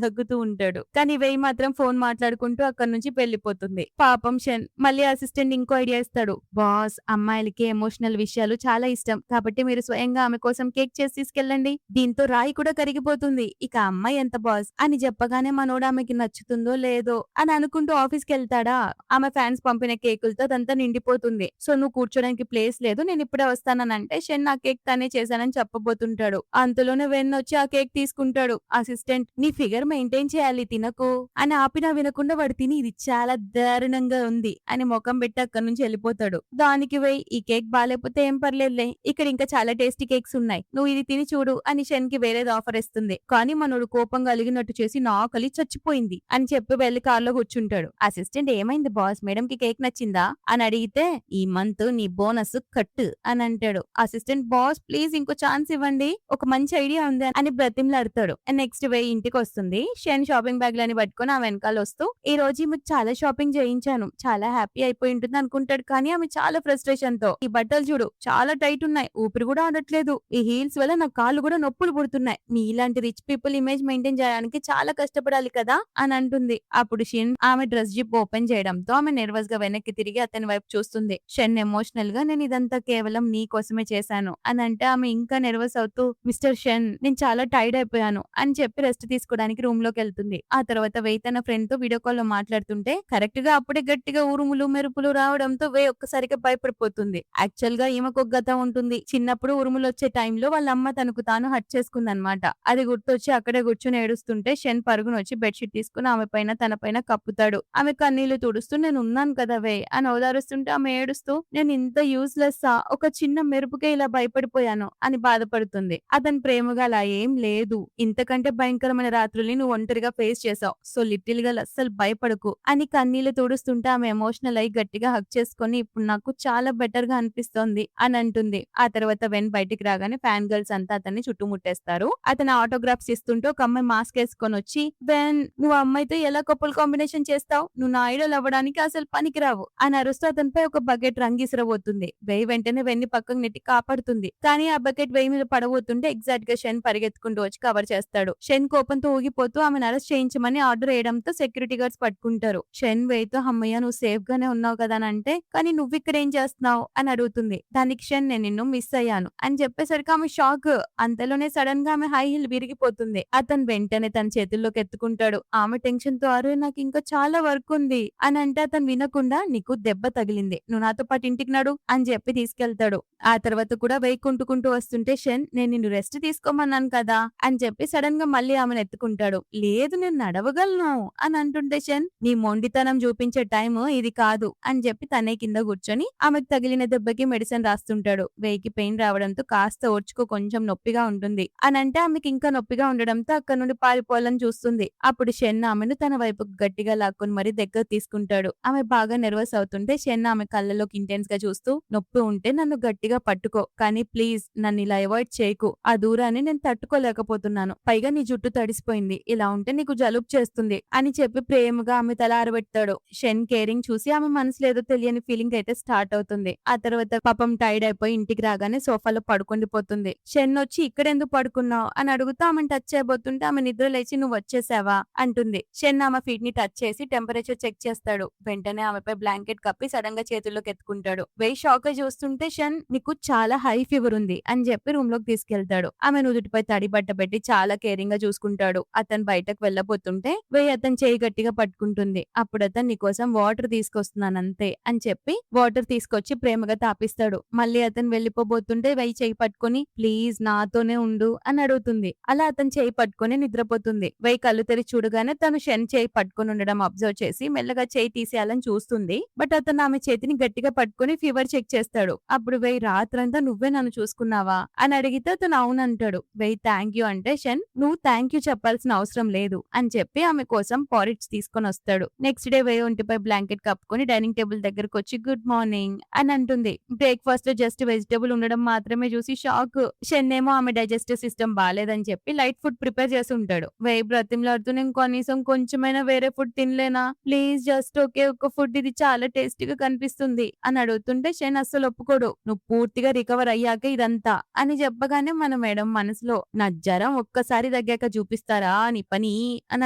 దగ్గుతూ ఉంటాడు. కానీ వేయి మాత్రం ఫోన్ మాట్లాడుకుంటూ అక్కడి నుంచి వెళ్ళిపోతుంది. పాపం షన్ మళ్ళీ అసిస్టెంట్ ఇంకో ఐడియా ఇస్తాడు. బాస్ అమ్మాయిలకి ఎమోషనల్ విషయాలు చాలా ఇష్టం. కాబట్టి మీరు స్వయంగా ఆమె కోసం కేక్ చేసి తీసుకెళ్ళండి. దీంతో రాయి కూడా కరిగిపోతుంది. ఇక అమ్మాయి ఎంత బాస్ అని చెప్పగానే మనోడు ఆమెకి నచ్చుతుందో లేదో అని అనుకుంటూ ఆఫీస్ కి వెళ్తాడా. ఆమె ఫ్యాన్స్ పంపిన కేకులతో అదంతా నిండిపోతుంది. సో నువ్వు కూర్చోడానికి ప్లేస్ లేదు, నేను ఇప్పుడే వస్తానంటే షన్ ఆ కేక్ తనే చేశానని చెప్పబోతుంటాడు. అంతలోనే వెన్ వచ్చి ఆ కేక్ తీసుకుంటాడు. అసిస్టెంట్ నీ ఫిగర్ మెయింటైన్ చేయాలి, తినకు అని ఆపినా వినకుండా వాడు తిని ఇది చాలా దారుణంగా ఉంది అని ముఖం పెట్టి అక్కడి నుంచి వెళ్ళిపోతాడు. దానికి వెయ్ ఈ కేక్ బాలేకపోతే ఏం పర్లేదులే, ఇక్కడ ఇంకా చాలా టేస్టీ కేక్స్ ఉన్నాయి, నువ్వు ఇది తిని చూడు అని షన్ కి వేరేది ఆఫర్ ఇస్తుంది. కానీ మనోడు కోపం కలిగినట్టు చేసి నా ఆకలి చచ్చిపోయింది అని చెప్పి వెళ్లి కార్లో కూర్చుంటాడు. అసిస్టెంట్ ఏమైంది బాస్, మేడం కి కేక్ నచ్చిందా అని అడిగితే ఈ మంత్ నీ బోనస్ కట్ అని అంటాడు. అసిస్టెంట్ బాస్ ప్లీజ్ ఇంకో ఛాన్స్ ఇవ్వండి, ఒక మంచి ఐడియా ఉంది అని బ్రతిమలాడతాడు. నెక్స్ట్ వే ఇంటికి వస్తుంది. షన్ షాపింగ్ బ్యాగ్ లని పట్టుకుని ఆ వెనకాల వస్తూ ఈ రోజు మీకు చాలా షాపింగ్ చేయించాను, చాలా హ్యాపీ అయిపోయి ఉంటుంది అనుకుంటాడు. కానీ ఆమె చాలా ఫ్రస్ట్రేషన్ తో ఈ బట్టలు చూడు చాలా టైట్ ఉన్నాయి, ఊపిరి కూడా ఆడట్లేదు, ఈ హీల్స్ వల్ల నా కాళ్ళు కూడా నొప్పులు పుడుతున్నాయి, మీలాంటి రిచ్ పీపుల్ ఇమేజ్ మెయింటైన్ చేయడానికి చాలా కష్టపడాలి కదా అని అంటుంది. అప్పుడు షిన్ ఆమె డ్రెస్ జిప్ ఓపెన్ చేయడంతో ఆమె నర్వస్ గా వెనక్కి తిరిగి అతని వైపు చూస్తుంది. షన్ ఎమోషనల్ గా నేను ఇదంతా కేవలం నీ కోసమే చేశాను అని అంటే ఆమె ఇంకా నర్వస్ అవుతూ మిస్టర్ షన్ నేను చాలా టైర్డ్ అయిపోయాను అని చెప్పి రెస్ట్ తీసుకోవడానికి రూమ్ లోకి వెళ్తుంది. ఆ తర్వాత వే తన ఫ్రెండ్ తో వీడియో కాల్ లో మాట్లాడుతుంటే కరెక్ట్ గా అప్పుడే గట్టిగా ఉరుములు మెరుపులు రావడంతో వే ఒక్కసారిగా భయపడిపోతుంది. యాక్చువల్ గా ఈమెకు ఒక గతం ఉంటుంది. చిన్నప్పుడు ఉరుములు వచ్చే టైంలో వాళ్ళ అమ్మ తనకు తాను హట్ చేసుకుందనమాట. అది గుర్తొచ్చి అక్కడే కూర్చొని ఏడుస్తుంటే షన్ పరుగును వచ్చి బెడ్షీట్ తీసుకుని ఆమె పైన తన పైన కప్పుతాడు. ఆమె కన్నీళ్లు తుడుస్తూ నేను ఉన్నాను కదా వే అని ఓదారుస్తుంటే ఆమె ఏడుస్తూ నేను ఇంత యూస్లెస్ ఒక చిన్న మెరుపుకే ఇలా భయపడిపోయాను అని బాధపడుతుంది. అతని ప్రేమగా అలా ఏం లేదు, ఇంతకంటే భయంకరమైన రాత్రుల్ని నువ్వు ఒంటరిగా ఫేస్ చేసావు, సో లిటిల్ గా అస్సలు భయపడకు అని కన్నీళ్లు తుడుస్తుంటే ఆమె ఎమోషనల్ అయి గట్టిగా హక్ చేసుకుని ఇప్పుడు నాకు చాలా బెటర్ గా అనిపిస్తోంది అని అంటుంది. ఆ తర్వాత వెన్ బయటికి రాగానే ఫ్యాన్ గర్ల్స్ అంతా అతన్ని చుట్టుముట్టేస్తారు. అతను ఆటోగ్రాఫ్స్ ఇస్తుంటే ఒక అమ్మాయి మాస్క్ వేసుకొని వచ్చి వెన్ నువ్వు అమ్మాయితో ఎలా కపుల్ కాంబినేషన్ చేస్తావు, నువ్వు నా ఐడల్ అవ్వడానికి అసలు పనికిరావు అని అరుస్తూ అతనిపై ఒక బకెట్ రంగు ఇసిరబోతుంది. వెయ్యి వెంటనే వెన్ని పక్కకు నెట్టి కాపాడుతుంది. కానీ ఆ బకెట్ వెయ్యి మీద పడబోతుంటే ఎగ్జాక్ట్ గా షెన్ పరిగెత్తుకుంటూ వచ్చి కవర్ చేస్తాడు. షెన్ కోపంతో ఊగిపోతూ ఆమెను అరెస్ట్ చేయించమని ఆర్డర్ వేయడంతో సెక్యూరిటీ గార్డ్స్ పట్టుకుంటారు. షెన్ వేయ్తో అమ్మయ్య నువ్వు సేఫ్ గానే ఉన్నావు కదా అని అంటే కానీ నువ్వు ఇక్కడ ఏం చేస్తున్నావు అని అడుగుతుంది. దానికి షెన్ నేను నిన్ను మిస్ అయ్యాను అని చెప్పేసరికి ఆమె షాక్. అంతలోనే సడన్ గా ఆమె హై హీల్ విరిగిపోతుంది. అతను వెంటనే తన చేతుల్లోకి ఎత్తుకుంటాడు. ఆమె టెన్షన్ తో అరే నాకు ఇంకా చాలా వర్క్ ఉంది అని అంటే అతను వినకుండా నీకు దెబ్బ తగిలింది, నువ్వు నాతో పాటు ఇంటికి నడు అని చెప్పి తీసుకెళ్తాడు. ఆ తర్వాత కూడా కుంటుకుంటూ వస్తుంటే షన్ నేను నిన్ను రెస్ట్ తీసుకోమన్నాను కదా అని చెప్పి సడన్ గా మళ్ళీ ఆమెను ఎత్తుకుంటాడు. లేదు నేను నడవగలను అని అంటుంటే షన్ నీ మొండితనం చూపించే టైం ఇది కాదు అని చెప్పి తనే కింద కూర్చొని ఆమెకు తగిలిన దెబ్బకి మెడిసిన్ రాస్తుంటాడు. వేయికి పెయిన్ రావడంతో కాస్త ఓర్చుకో కొంచెం నొప్పిగా ఉంటుంది అని అంటే ఆమెకి ఇంకా నొప్పిగా ఉండడంతో అక్కడ నుండి పారిపోవాలని చూస్తుంది. అప్పుడు షన్ ఆమెను తన వైపు గట్టిగా లాక్కుని మరి దగ్గర తీసుకుంటాడు. ఆమె బాగా నర్వస్ అవుతుంటే షన్ ఆమె కళ్ళలోకి ఇంటెన్స్ గా చూస్తూ నొప్పి ఉంటే నన్ను గట్టిగా పట్టుకో, కానీ ప్లీజ్ నన్ను ఇలా అవాయిడ్ చేయకు, ఆ దూరాన్ని నేను తట్టుకోలేకపోతున్నాను, పైగా నీ జుట్టు తడిసిపోయింది, ఇలా ఉంటే నీకు జలుబు చేస్తుంది అని చెప్పి ప్రేమగా ఆమె తల ఆరబెడతాడు. షన్ కేరింగ్ చూసి ఆమె మనసులో ఏదో తెలియని ఫీలింగ్ అయితే స్టార్ట్ అవుతుంది. ఆ తర్వాత పాపం టైర్డ్ అయిపోయి ఇంటికి రాగానే సోఫాలో పడుకుండిపోతుంది. షన్ వచ్చి ఇక్కడెందుకు పడుకున్నావు అని అడుగుతూ ఆమెను టచ్ చేయబోతుంటే ఆమె నిద్ర లేచి నువ్వు వచ్చేసావా అంటుంది. షన్ ఆమె ఫీట్ ని టచ్ చేసి టెంపరేచర్ చెక్ చేస్తాడు. వెంటనే ఆమెపై బ్లాంకెట్ కప్పి సడన్ గా చేతుల్లోకి ఎత్తుకుంటాడు. వెయ్యి షాక్ గా చూస్తుంటే షన్ నీకు చాలా హై ఫీవర్ ఉంది అని చెప్పి రూమ్ లోకి తీసుకెళ్తాడు. ఆమె నుదుటిపై తడి బట్ట పెట్టి చాలా కేరింగ్ గా చూసుకుంటాడు. అతను బయటకు వెళ్ళబోతుంటే వెయ్యి అతను చేయి గట్టిగా పట్టుకుంటుంది. అప్పుడు అతను నీకోసం వాటర్ తీసుకొస్తున్నాను అంతే అని చెప్పి వాటర్ తీసుకొచ్చి ప్రేమగా తాపిస్తాడు. మళ్ళీ అతను వెళ్ళిపోబోతుంటే వెయ్యి చేయి పట్టుకొని ప్లీజ్ నాతోనే ఉండు అని అడుగుతుంది. అలా అతను చేయి పట్టుకొని నిద్రపోతుంది. వెయ్యి కళ్ళు తెరిచి చూడగానే తను షన్ చేయి పట్టుకొని ఉండడం అబ్జర్వ్ చేసి మెల్లగా చేయి తీసేయాలని చూస్తుంది. బట్ అతను ఆమె చేతిని గట్టిగా పట్టుకొని ఫీవర్ చెక్ చేస్తాడు. అప్పుడు వెయ్యి రాత్రంతా నువ్వే నన్ను చూసుకున్నావా అని అడిగితే అతను అవునంటాడు. వెయ్యి థ్యాంక్ యూ అంటే షన్ నువ్వు థ్యాంక్ యూ చెప్పాల్సిన అవసరం లేదు అని చెప్పి ఆమె కోసం పారిట్స్ తీసుకొని వస్తాడు. నెక్స్ట్ డే వెయ్యి ఒంటిపై బ్లాంకెట్ కప్పుకొని డైనింగ్ టేబుల్ దగ్గరకు వచ్చి గుడ్ మార్నింగ్ అని అంటుంది. బ్రేక్ఫాస్ట్ లో జస్ట్ వెజిటబుల్ ఉండడం మాత్రమే చూసి షాక్. షన్ ఏమో ఆమె డైజెస్టివ్ సిస్టమ్ బాలేదని చెప్పి లైట్ ఫుడ్ ప్రిపేర్ చేసి ఉంటాడు. వెయ్యి బ్రతిమలాడుతూ నేను కనీసం కొంచెమైనా వేరే ఫుడ్ తినలేనా, ప్లీజ్ జస్ట్ ఒకే ఒక్క ఫుడ్, ఇది చాలా టేస్టీగా కనిపిస్తుంది అని అడుగుతుంటే షన్ అస్సలు ఒప్పుకోడు. నువ్వు పూర్తిగా రికవర్ అయ్యాక ఇదంతా అని చెప్పగానే మన మేడం మనసులో నా జ్వరం ఒక్క ఒక్కసారి దగ్గాక చూపిస్తారా నీ పని అని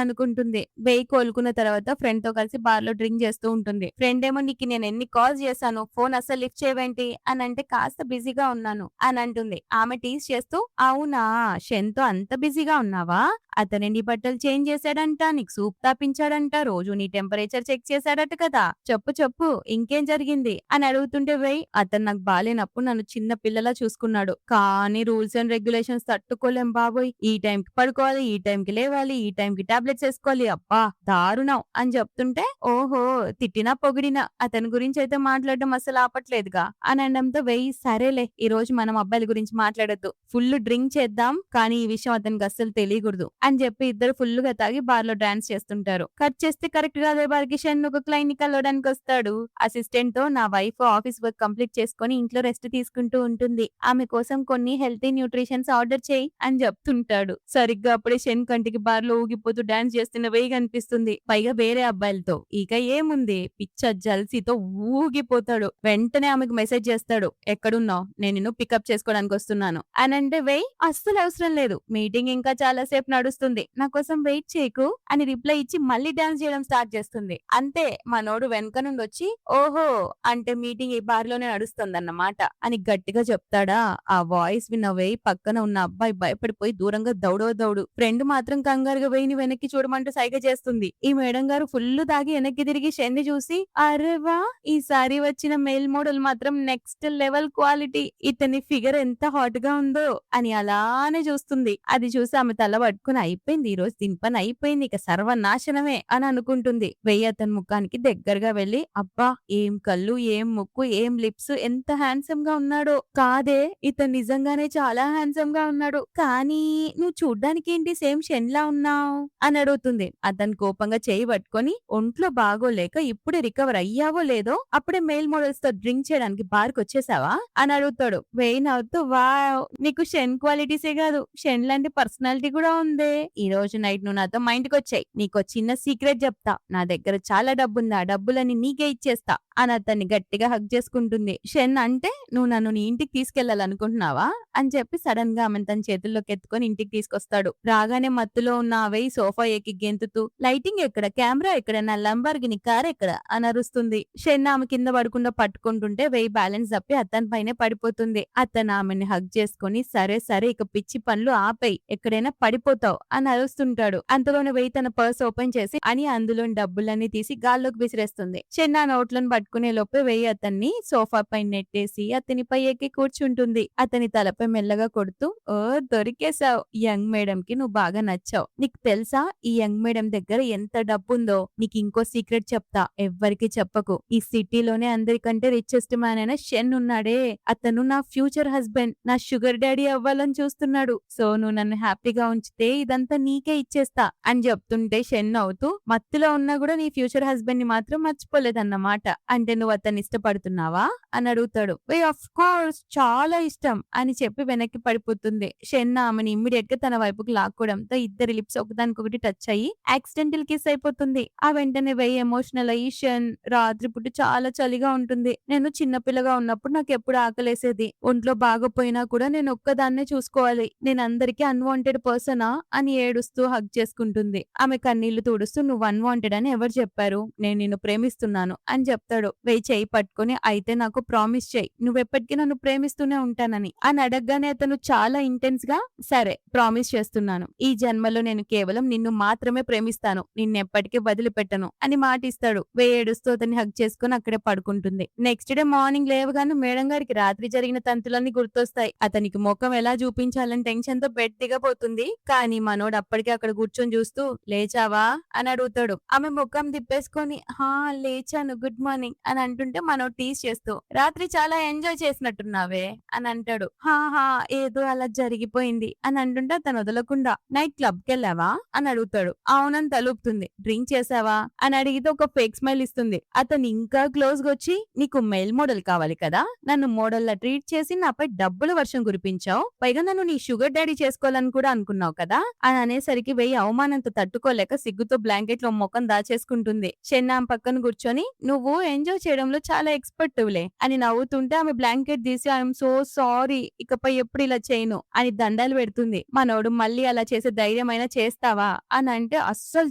అనుకుంటుంది. వెయ్యి కోలుకున్న తర్వాత ఫ్రెండ్ తో కలిసి బార్ లో డ్రింక్ చేస్తూ ఉంటుంది. ఫ్రెండ్ ఏమో నీకు నేను ఎన్ని కాల్స్ చేశాను, ఫోన్ అసలు లిఫ్ట్ చేయవేంటి అని అంటే కాస్త బిజీగా ఉన్నాను అని అంటుంది. ఆమె టీజ్ చేస్తూ అవునా షెన్తో అంత బిజీగా ఉన్నావా, అతనే నీ బట్టలు చేంజ్ చేశాడంట, నీకు సూప్ తాపించాడంట, రోజు నీ టెంపరేచర్ చెక్ చేశాడట కదా, చెప్పు చెప్పు ఇంకేం జరిగింది అని అడుగుతుంటే వెయ్ అతను నాకు బాలేనప్పుడు నన్ను చిన్న పిల్లలా చూసుకున్నాడు, కానీ రూల్స్ అండ్ రెగ్యులేషన్స్ తట్టుకోలేం బాబోయ్, ఈ టైం కి పడుకోవాలి, ఈ టైం కి లేవాలి, ఈ టైం కి టాబ్లెట్స్ వేసుకోవాలి, అబ్బా దారుణం అని చెప్తుంటే ఓహో తిట్టినా పొగిడినా అతని గురించి అయితే మాట్లాడడం అసలు ఆపట్లేదుగా అని అనడంతో వెయ్యి సరేలే ఈ రోజు మనం అబ్బాయిల గురించి మాట్లాడొద్దు, ఫుల్ డ్రింక్ చేద్దాం కానీ ఈ విషయం అతనికి అస్సలు తెలియకూడదు అని చెప్పి ఇద్దరు ఫుల్ గా తాగి బార్ లో డాన్స్ చేస్తుంటారు. కట్ చేస్తే కరెక్ట్ గా అదే బార్ కి షన్ ఒక క్లైంట్ ని కలవడానికి వస్తాడు. అసిస్టెంట్ తో నా వైఫ్ ఆఫీస్ వర్క్ కంప్లీట్ చేసుకుని ఇంట్లో రెస్ట్ తీసుకుంటూ ఉంటుంది, ఆమె కోసం కొన్ని హెల్తీ న్యూట్రిషన్స్ ఆర్డర్ చేయి అని చెప్తుంటాడు. సరిగ్గా అప్పుడే షన్ కంటికి బార్ లో ఊగిపోతూ డాన్స్ చేస్తున్న వెయ్యి కనిపిస్తుంది, పైగా వేరే అబ్బాయిలతో. ఇక ఏముంది పిచ్చ జల్సీతో ఊగిపోతాడు. వెంటనే ఆమెకు మెసేజ్ చేస్తాడు, ఎక్కడున్నావు, నేను నిన్ను పికప్ చేసుకోవడానికి వస్తున్నాను అని అంటే వెయ్యి అస్సలు అవసరం లేదు, మీటింగ్ ఇంకా చాలా సేపు నడుస్తుంది, నా కోసం వెయిట్ చేయకు అని రిప్లై ఇచ్చి మళ్ళీ డాన్స్ చేయడం స్టార్ట్ చేస్తుంది. అంతే మనోడు వెనక నుండి వచ్చి ఓహో అంటే మీటింగ్ ఈ బార్ లోనే నడుస్తుందన్నమాట అని గట్టిగా చెప్తాడా. ఆ వాయిస్ విన్న వెయ్యి పక్కన ఉన్న అబ్బాయి భయపడిపోయి దూరంగా దౌడు. ఫ్రెండ్ మాత్రం కంగారుగా వెయ్యిని వెనక్కి చూడమంటూ సైగ చేస్తుంది. ఈ మేడం గారు ఫుల్ దాగి వెనక్కి తిరిగి షెన్ని చూసి అరే వా ఈసారి వచ్చిన మెయిల్ మోడల్ మాత్రం నెక్స్ట్ లెవెల్ క్వాలిటీ, ఇతని ఫిగర్ ఎంత హాట్ గా ఉందో అని అలానే చూస్తుంది. అది చూసి ఆమె తల పట్టుకుని అయిపోయింది ఈ రోజు దీని పని అయిపోయింది, ఇక సర్వనాశనమే అని అనుకుంటుంది. వెయ్యి అతని ముఖానికి దగ్గరగా వెళ్లి అబ్బా ఏం కళ్ళు, ఏం ముక్కు, ఏం లిప్స్, ఎంత హ్యాండ్సమ్ గా ఉన్నాడో, కాదే ఇతను నిజంగానే చాలా హ్యాండ్సమ్ గా ఉన్నాడు, కానీ నువ్వు చూడ్డానికి ఏంటి సేమ్ షెన్ లా ఉన్నావు అని అడుగుతుంది. అతను కోపంగా చేయి పట్టుకొని ఒంట్లో బాగోలేక ఇప్పుడే రికవర్ అయ్యావో లేదో అప్పుడే మెయిల్ మోడల్స్ తో డ్రింక్ చేయడానికి బార్ కి వచ్చేసావా అని అడుగుతాడు. వెయ్యి నవ్వుతూ వావ్ నీకు షెన్ క్వాలిటీసే కాదు షెన్ లాంటి పర్సనాలిటీ కూడా ఉందే, ఈ రోజు నైట్ నువ్వు నాతో మా ఇంటికి వచ్చాయి, నీకు చిన్న సీక్రెట్ చెప్తా, నా దగ్గర చాలా డబ్బుంది, ఆ డబ్బులని నీకే ఇచ్చేస్తా అని అతన్ని గట్టిగా హగ్ చేసుకుంటుంది. షెన్ అంటే నువ్వు నన్ను నీ ఇంటికి తీసుకెళ్లాలనుకుంటున్నావా అని చెప్పి సడన్ గా ఆమె తన చేతుల్లోకి ఎత్తుకొని ఇంటికి తీసుకొస్తాడు. రాగానే మత్తులో ఉన్న వెయ్యి సోఫా ఎక్కి గెంతుతూ లైటింగ్ ఎక్కడ, కెమెరా ఎక్కడ, నా లంబర్గిని కార్ ఎక్కడ అని అరుస్తుంది. షెన్ ఆమె కింద పడకుండా పట్టుకుంటుంటే వెయ్యి బ్యాలెన్స్ తప్పి అతని పైనే పడిపోతుంది. అతను ఆమెని హగ్ చేసుకుని సరే సరే ఇక పిచ్చి పనులు ఆపేయి, ఎక్కడైనా పడిపోతావు అని అరుస్తుంటాడు. అంతలోనే వెయ్యి తన పర్స్ ఓపెన్ చేసి అని అందులోని డబ్బులన్నీ తీసి గాల్లోకి విసిరేస్తుంది. చిన్న నోట్లను పట్టుకునే లోపే వెయ్యి అతన్ని సోఫా పై నెట్టేసి అతని పై ఎక్కి కూర్చుంటుంది. అతని తలపై మెల్లగా కొడుతూ ఓ దొరికేశావు, యంగ్ మేడం కి నువ్వు బాగా నచ్చావు, నీకు తెలుసా ఈ యంగ్ మేడం దగ్గర ఎంత డబ్బుందో, నీకు ఇంకో సీక్రెట్ చెప్తా, ఎవ్వరికి చెప్పకు, ఈ సిటీలోనే అందరికంటే రిచెస్ట్ మ్యాన్ అయిన షెన్ ఉన్నాడే, అతను నా ఫ్యూచర్ హస్బెండ్, నా షుగర్ డాడీ అవ్వాలని చూస్తున్నాడు, సో నువ్వు నన్ను హ్యాపీగా ఉంచితే ఇదంతా నీకే ఇచ్చేస్తా అని చెప్తుంటే షెన్ అవుతూ మత్తులో ఉన్నా కూడా నీ ఫ్యూచర్ హస్బెండ్ ని మాత్రం మర్చిపోలేదన్నమాట, అంటే నువ్వు అతన్ని ఇష్టపడుతున్నావా అని అడుగుతాడు. వే ఆఫ్ కోర్స్ చాలా ఇష్టం అని చెప్పి వెనక్కి పడిపోతుంది. షెన్ ఆమెను ఇమ్మీడియట్ గా తన వైపుకి లాక్కోవడంతో ఇద్దరి లిప్స్ ఒకదానికొకటి టచ్ అయ్యి యాక్సిడెంటల్ కిస్ అయిపోతుంది. ఆ వెంటనే వెయ్యి ఎమోషనల్ అయ్యి షెన్ రాత్రిపూట చాలా చలిగా ఉంటుంది, నేను చిన్నపిల్లగా ఉన్నప్పుడు నాకు ఎప్పుడు ఆకలేసేది, ఒంట్లో బాగోపోయినా కూడా నేను ఒక్కదాన్నే చూసుకోవాలి, నేను అందరికీ అన్వాంటెడ్ పర్సనా అని ఏడుస్తూ హగ్ చేసుకుంటుంది. ఆమె కన్నీళ్లు తుడుస్తూ నువ్వు అన్వాంటెడ్ అని ఎవరు చెప్పారు, నేను నిన్ను ప్రేమిస్తున్నాను అని చెప్తాడు. వెయ్యి చేయి పట్టుకుని అయితే నాకు ప్రామిస్ చేయి నువ్వెప్పటికీ నన్ను ప్రేమిస్తూనే ఉంటానని అని అడగగానే అతను చాలా ఇంటెన్స్ గా సరే ప్రామిస్ చేస్తున్నాను, ఈ జన్మలో నేను కేవలం నిన్ను మాత్రమే ప్రేమిస్తాను, నిన్నెప్పటికీ వదిలిపెట్టను అని మాటిస్తాడు. వెయ్యి ఏడుస్తూ అతన్ని హగ్ చేసుకుని అక్కడే పడుకుంటుంది. నెక్స్ట్ డే మార్నింగ్ లేవగానే మేడం గారికి రాత్రి జరిగిన తంతులన్నీ గుర్తొస్తాయి. అతనికి ముఖం ఎలా చూపించాలని టెన్షన్ తో బెడ్ దిగబోతుంది, కానీ మనోడు అప్పటికే అక్కడ కూర్చొని చూస్తూ లేచావా అని అడుగుతాడు. ఆమె ముఖం తిప్పేసుకొని హా లేచాను గుడ్ మార్నింగ్ అని అంటుంటే మనోడు టీస్ చేస్తూ రాత్రి చాలా ఎంజాయ్ చేసినట్టున్నావే అని అంటాడు. హా ఏదో అలా జరిగిపోయింది అని అంటుంటే తను వదలకుండా నైట్ క్లబ్ కెళ్ళావా అని అడుగుతాడు. అవునని తలుపుతుంది. డ్రింక్ చేసావా అని అడిగితే ఒక ఫేక్ స్మైల్ ఇస్తుంది. అతను ఇంకా క్లోజ్ గా వచ్చి నీకు మెయిల్ మోడల్ కావాలి కదా, నన్ను మోడల్ లా ట్రీట్ చేసి నాపై డబ్బుల వర్షం కురిపించావు, పైగా నన్ను నీ షుగర్ డాడీ చేసుకోవాలని కూడా అనుకున్నావు కదా అని అనేసరికి వెయ్యి అవమానంతో తట్టుకోలేక సిగ్గుతో బ్లాంకెట్ లో ముఖం దాచేసుకుంటుంది. చెన్నాం పక్కన కూర్చొని నువ్వు ఎంజాయ్ చేయడంలో చాలా ఎక్స్పర్టివ్లే అని నవ్వుతుంటే ఆమె బ్లాంకెట్ తీసి ఐఎమ్ సో సారీ, ఇకపై ఎప్పుడు ఇలా చేయను అని దండాలు పెడుతుంది. మనోడు మళ్ళీ అలా చేసే ధైర్యమైనా చేస్తావా అని అంటే అస్సలు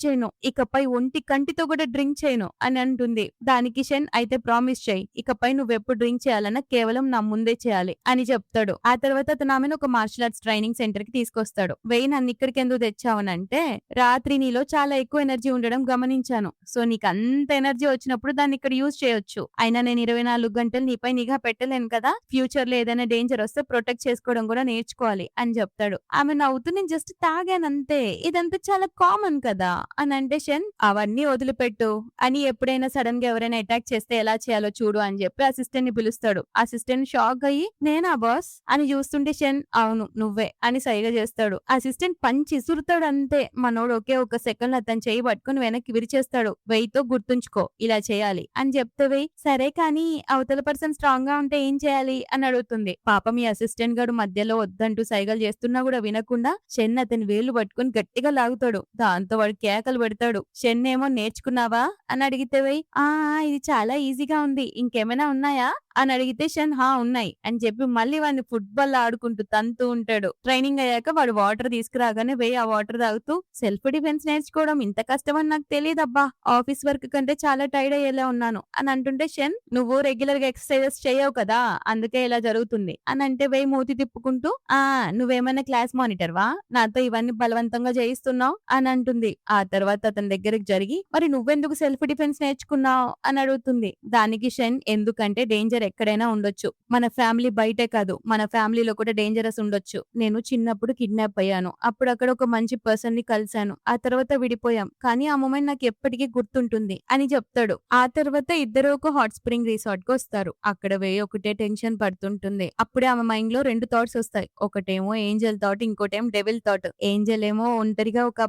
చేయను, ఇకపై ఒంటి కంటితో కూడా డ్రింక్ చేయను అని అంటుంది. దానికి షన్ అయితే ప్రామిస్ చేయి, ఇకపై నువ్వెప్పుడు డ్రింక్ చేయాలన్నా కేవలం నా ముందే చేయాలి అని చెప్తాడు. ఆ తర్వాత అతను ఆమెను ఒక మార్షల్ ఆర్ట్స్ ట్రైనింగ్ సెంటర్ కి తీసుకొస్తాడు. వెయ్యి నన్ను ఇక్కడికి ఎందుకు తెచ్చావనంటే రాత్రి నీలో చాలా ఎక్కువ ఎనర్జీ ఉండడం గమనించాను. సో నీకు అంత ఎనర్జీ వచ్చినప్పుడు దాన్ని ఇక్కడ యూజ్ చేయొచ్చు. అయినా నేను 24 గంటలు నీపై నిఘా పెట్టలేను కదా, ఫ్యూచర్ లో ఏదైనా డేంజర్ వస్తే ప్రొటెక్ట్ చేసుకోవడం కూడా నేర్చుకోవాలి అని చెప్తాడు. ఆమె నవ్వుతూ నేను జస్ట్ తాగానంతే, ఇదంతా చాలా కామన్ కదా అని అంటే షన్ అవన్నీ వదిలిపెట్టు అని ఎప్పుడైనా సడన్ గా ఎవరైనా అటాక్ చేస్తే ఎలా చేయాలో చూడు అని చెప్పి అసిస్టెంట్ ని పిలుస్తాడు. అసిస్టెంట్ షాక్ అయ్యి నేనా బాస్ అని చూస్తుంటే షన్ అవును నువ్వే అని సైగ చేస్తాడు. అసిస్టెంట్ పంచి ఇసురుతాడు అంతే. మనోడు ఒకే ఒక సెకండ్ అతను చేయి పట్టుకుని వెనక్కి విరిచేస్తాడు. వెయ్యితో గుర్తుంచుకో ఇలా చేయాలి అని చెప్తే వెయ్యి సరే కానీ అవతల పర్సన్ స్ట్రాంగ్ గా ఉంటే ఏం చేయాలి అని అడుగుతుంది. పాపం ఈ అసిస్టెంట్ గాడు మధ్యలో వద్దంటూ సైగలు చేస్తున్నా కూడా వినకుండా షన్ అతని వేలు పట్టుకుని గట్టిగా లాగుతాడు. దాంతో వాడు కేకలు పెడతాడు. షన్ ఏమో నేర్చుకున్నావా అని అడిగితే వెయ్యి ఇది చాలా ఈజీగా ఉంది, ఇంకేమైనా ఉన్నాయా అని అడిగితే షన్ ఉన్నాయి అని చెప్పి మళ్ళీ వాడిని ఫుట్బాల్ ఆడుకుంటూ తంతూ ఉంటాడు. ట్రైనింగ్ అయ్యాక వాడు వాటర్ తీసుకురాగానే వెయ్యి ఆ వాటర్ తాగుతూ సెల్ఫ్ డిఫెన్స్ నేర్చుకోవడం ఇంత కష్టమని నాకు తెలియదబ్బా, ఆఫీస్ వర్క్ కంటే చాలా టైర్డ్ అయ్యేలా ఉన్నాను అని అంటుంటే షన్ నువ్వు రెగ్యులర్ గా ఎక్సర్సైజెస్ చేయవు కదా అందుకే ఇలా జరుగుతుంది అని అంటే వెయ్యి మూతి తిప్పుకుంటూ నువ్వేమైనా క్లాస్ మానిటర్ వా, నాతో ఇవన్నీ బలవంతంగా చేయిస్తున్నావు అని అంటుంది. ఆ తర్వాత అతని దగ్గరికి జరిగి మరి నువ్వెందుకు సెల్ఫ్ డిఫెన్స్ నేర్చుకున్నావు అని అడుగుతుంది. దానికి షన్ ఎందుకంటే డేంజర్ ఎక్కడైనా ఉండొచ్చు, మన ఫ్యామిలీ బయటే కాదు మన ఫ్యామిలీలో కూడా డేంజరస్ ఉండొచ్చు. నేను చిన్నప్పుడు కిడ్నాప్ అయ్యాను, అప్పుడు అక్కడ ఒక మంచి పర్సన్ ని కలిశాను, ఆ తర్వాత విడిపోయాం, కానీ ఆ మూమెంట్ నాకు ఎప్పటికీ గుర్తుంటుంది అని చెప్తాడు. ఆ తర్వాత ఇద్దరు ఒక హాట్ స్ప్రింగ్ రిసార్ట్ కి వస్తారు. అక్కడ వేయి ఒకటే టెన్షన్ పడుతుంటుంది. అప్పుడే ఆమె మైండ్ లో రెండు థాట్స్ వస్తాయి. ఒకటేమో ఏంజల్ థాట్, ఇంకోటేమో డెవిల్ థాట్. ఏంజల్ ఏమో ఒంటరిగా ఒక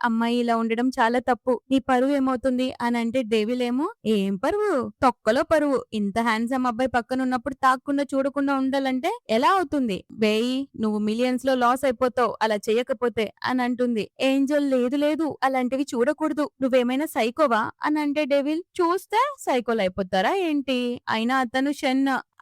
అమ్మాయి ఇలా ఉండడం చాలా తప్పు, నీ పరువు ఏమవుతుంది అని అంటే డెవిల్ ఏమో ఏం పరువు, తొక్కలో పరువు, ఇంత హ్యాండ్సమ్ అబ్బాయి పక్కన ఉన్నప్పుడు తాకుండా చూడకుండా ఉండాలంటే ఎలా అవుతుంది, వేయి నువ్వు మిలియన్స్ లో లాస్ అయిపోతావు అలా చేయకపోతే అని అంటుంది. ఏంజల్ లేదు లేదు అలాంటివి చూడకూడదు, నువ్వేమైనా సైకోవా అని అంటే డెవిల్ చూస్తే సైకోలు అయిపోతారా ఏంటి, అయినా అతను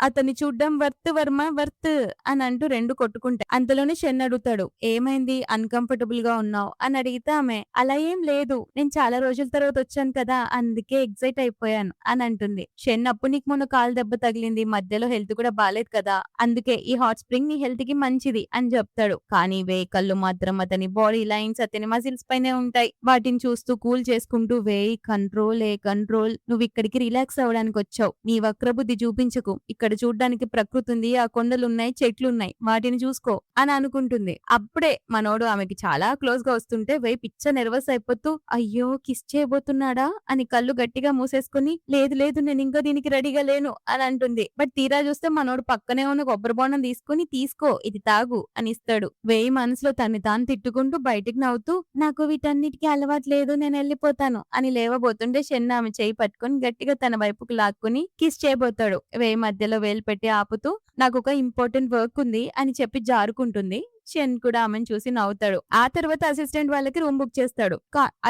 అతన్ని చూడ్డం వర్త్ వర్మ వర్త్ అని అంటూ రెండు కొట్టుకుంటాయి. అంతలోనే షన్ అడుగుతాడు ఏమైంది అన్కంఫర్టబుల్ గా ఉన్నావు అని అడిగితే ఆమె అలా ఏం లేదు, నేను చాలా రోజుల తర్వాత వచ్చాను కదా అందుకే ఎక్సైట్ అయిపోయాను అని అంటుంది. షన్ అప్పుడు నీకు మొన్న కాలు దెబ్బ తగిలింది, మధ్యలో హెల్త్ కూడా బాలేదు కదా, అందుకే ఈ హాట్ స్ప్రింగ్ నీ హెల్త్ కి మంచిది అని చెప్తాడు. కానీ వేయి కళ్ళు మాత్రం అతని బాడీ లైన్స్ అతని మజిల్స్ పైనే ఉంటాయి. వాటిని చూస్తూ కూల్ చేసుకుంటూ వేయి కంట్రోల్ నువ్వు ఇక్కడికి రిలాక్స్ అవ్వడానికి వచ్చావు, నీ వక్రబుద్ధి చూపించకు, ఇక్కడ చూడ్డానికి ప్రకృతి ఉంది, ఆ కొండలున్నాయి చెట్లున్నాయి వాటిని చూసుకో అని అనుకుంటుంది. అప్పుడే మనోడు ఆమెకి చాలా క్లోజ్ గా వస్తుంటే వేయి పిచ్చ నెర్వస్ అయిపోతూ అయ్యో కిస్ చేయబోతున్నాడా అని కళ్ళు గట్టిగా మూసేసుకుని లేదు లేదు నేను ఇంకా దీనికి రెడీగా లేను అని అంటుంది. బట్ తీరా చూస్తే మనోడు పక్కనే ఉన్న కొబ్బరి బొండం తీసుకుని తీసుకో ఇది తాగు అని ఇస్తాడు. వేయి మనసులో తన్ని తాను తిట్టుకుంటూ బయటికి నవ్వుతూ నాకు వీటన్నిటికీ అలవాటు లేదు నేను వెళ్ళిపోతాను అని లేవబోతుంటే షెన్ ఆమె చేయి పట్టుకుని గట్టిగా తన వైపుకు లాక్కుని కిస్ చేయబోతాడు. వేయి మధ్యలో వేలు పెట్టి ఆపుతూ నాకు ఒక ఇంపార్టెంట్ వర్క్ ఉంది అని చెప్పి జారుకుంటుంది. షన్ కూడా ఆమెను చూసి నవ్వుతాడు. ఆ తర్వాత అసిస్టెంట్ వాళ్ళకి రూమ్ బుక్ చేస్తాడు.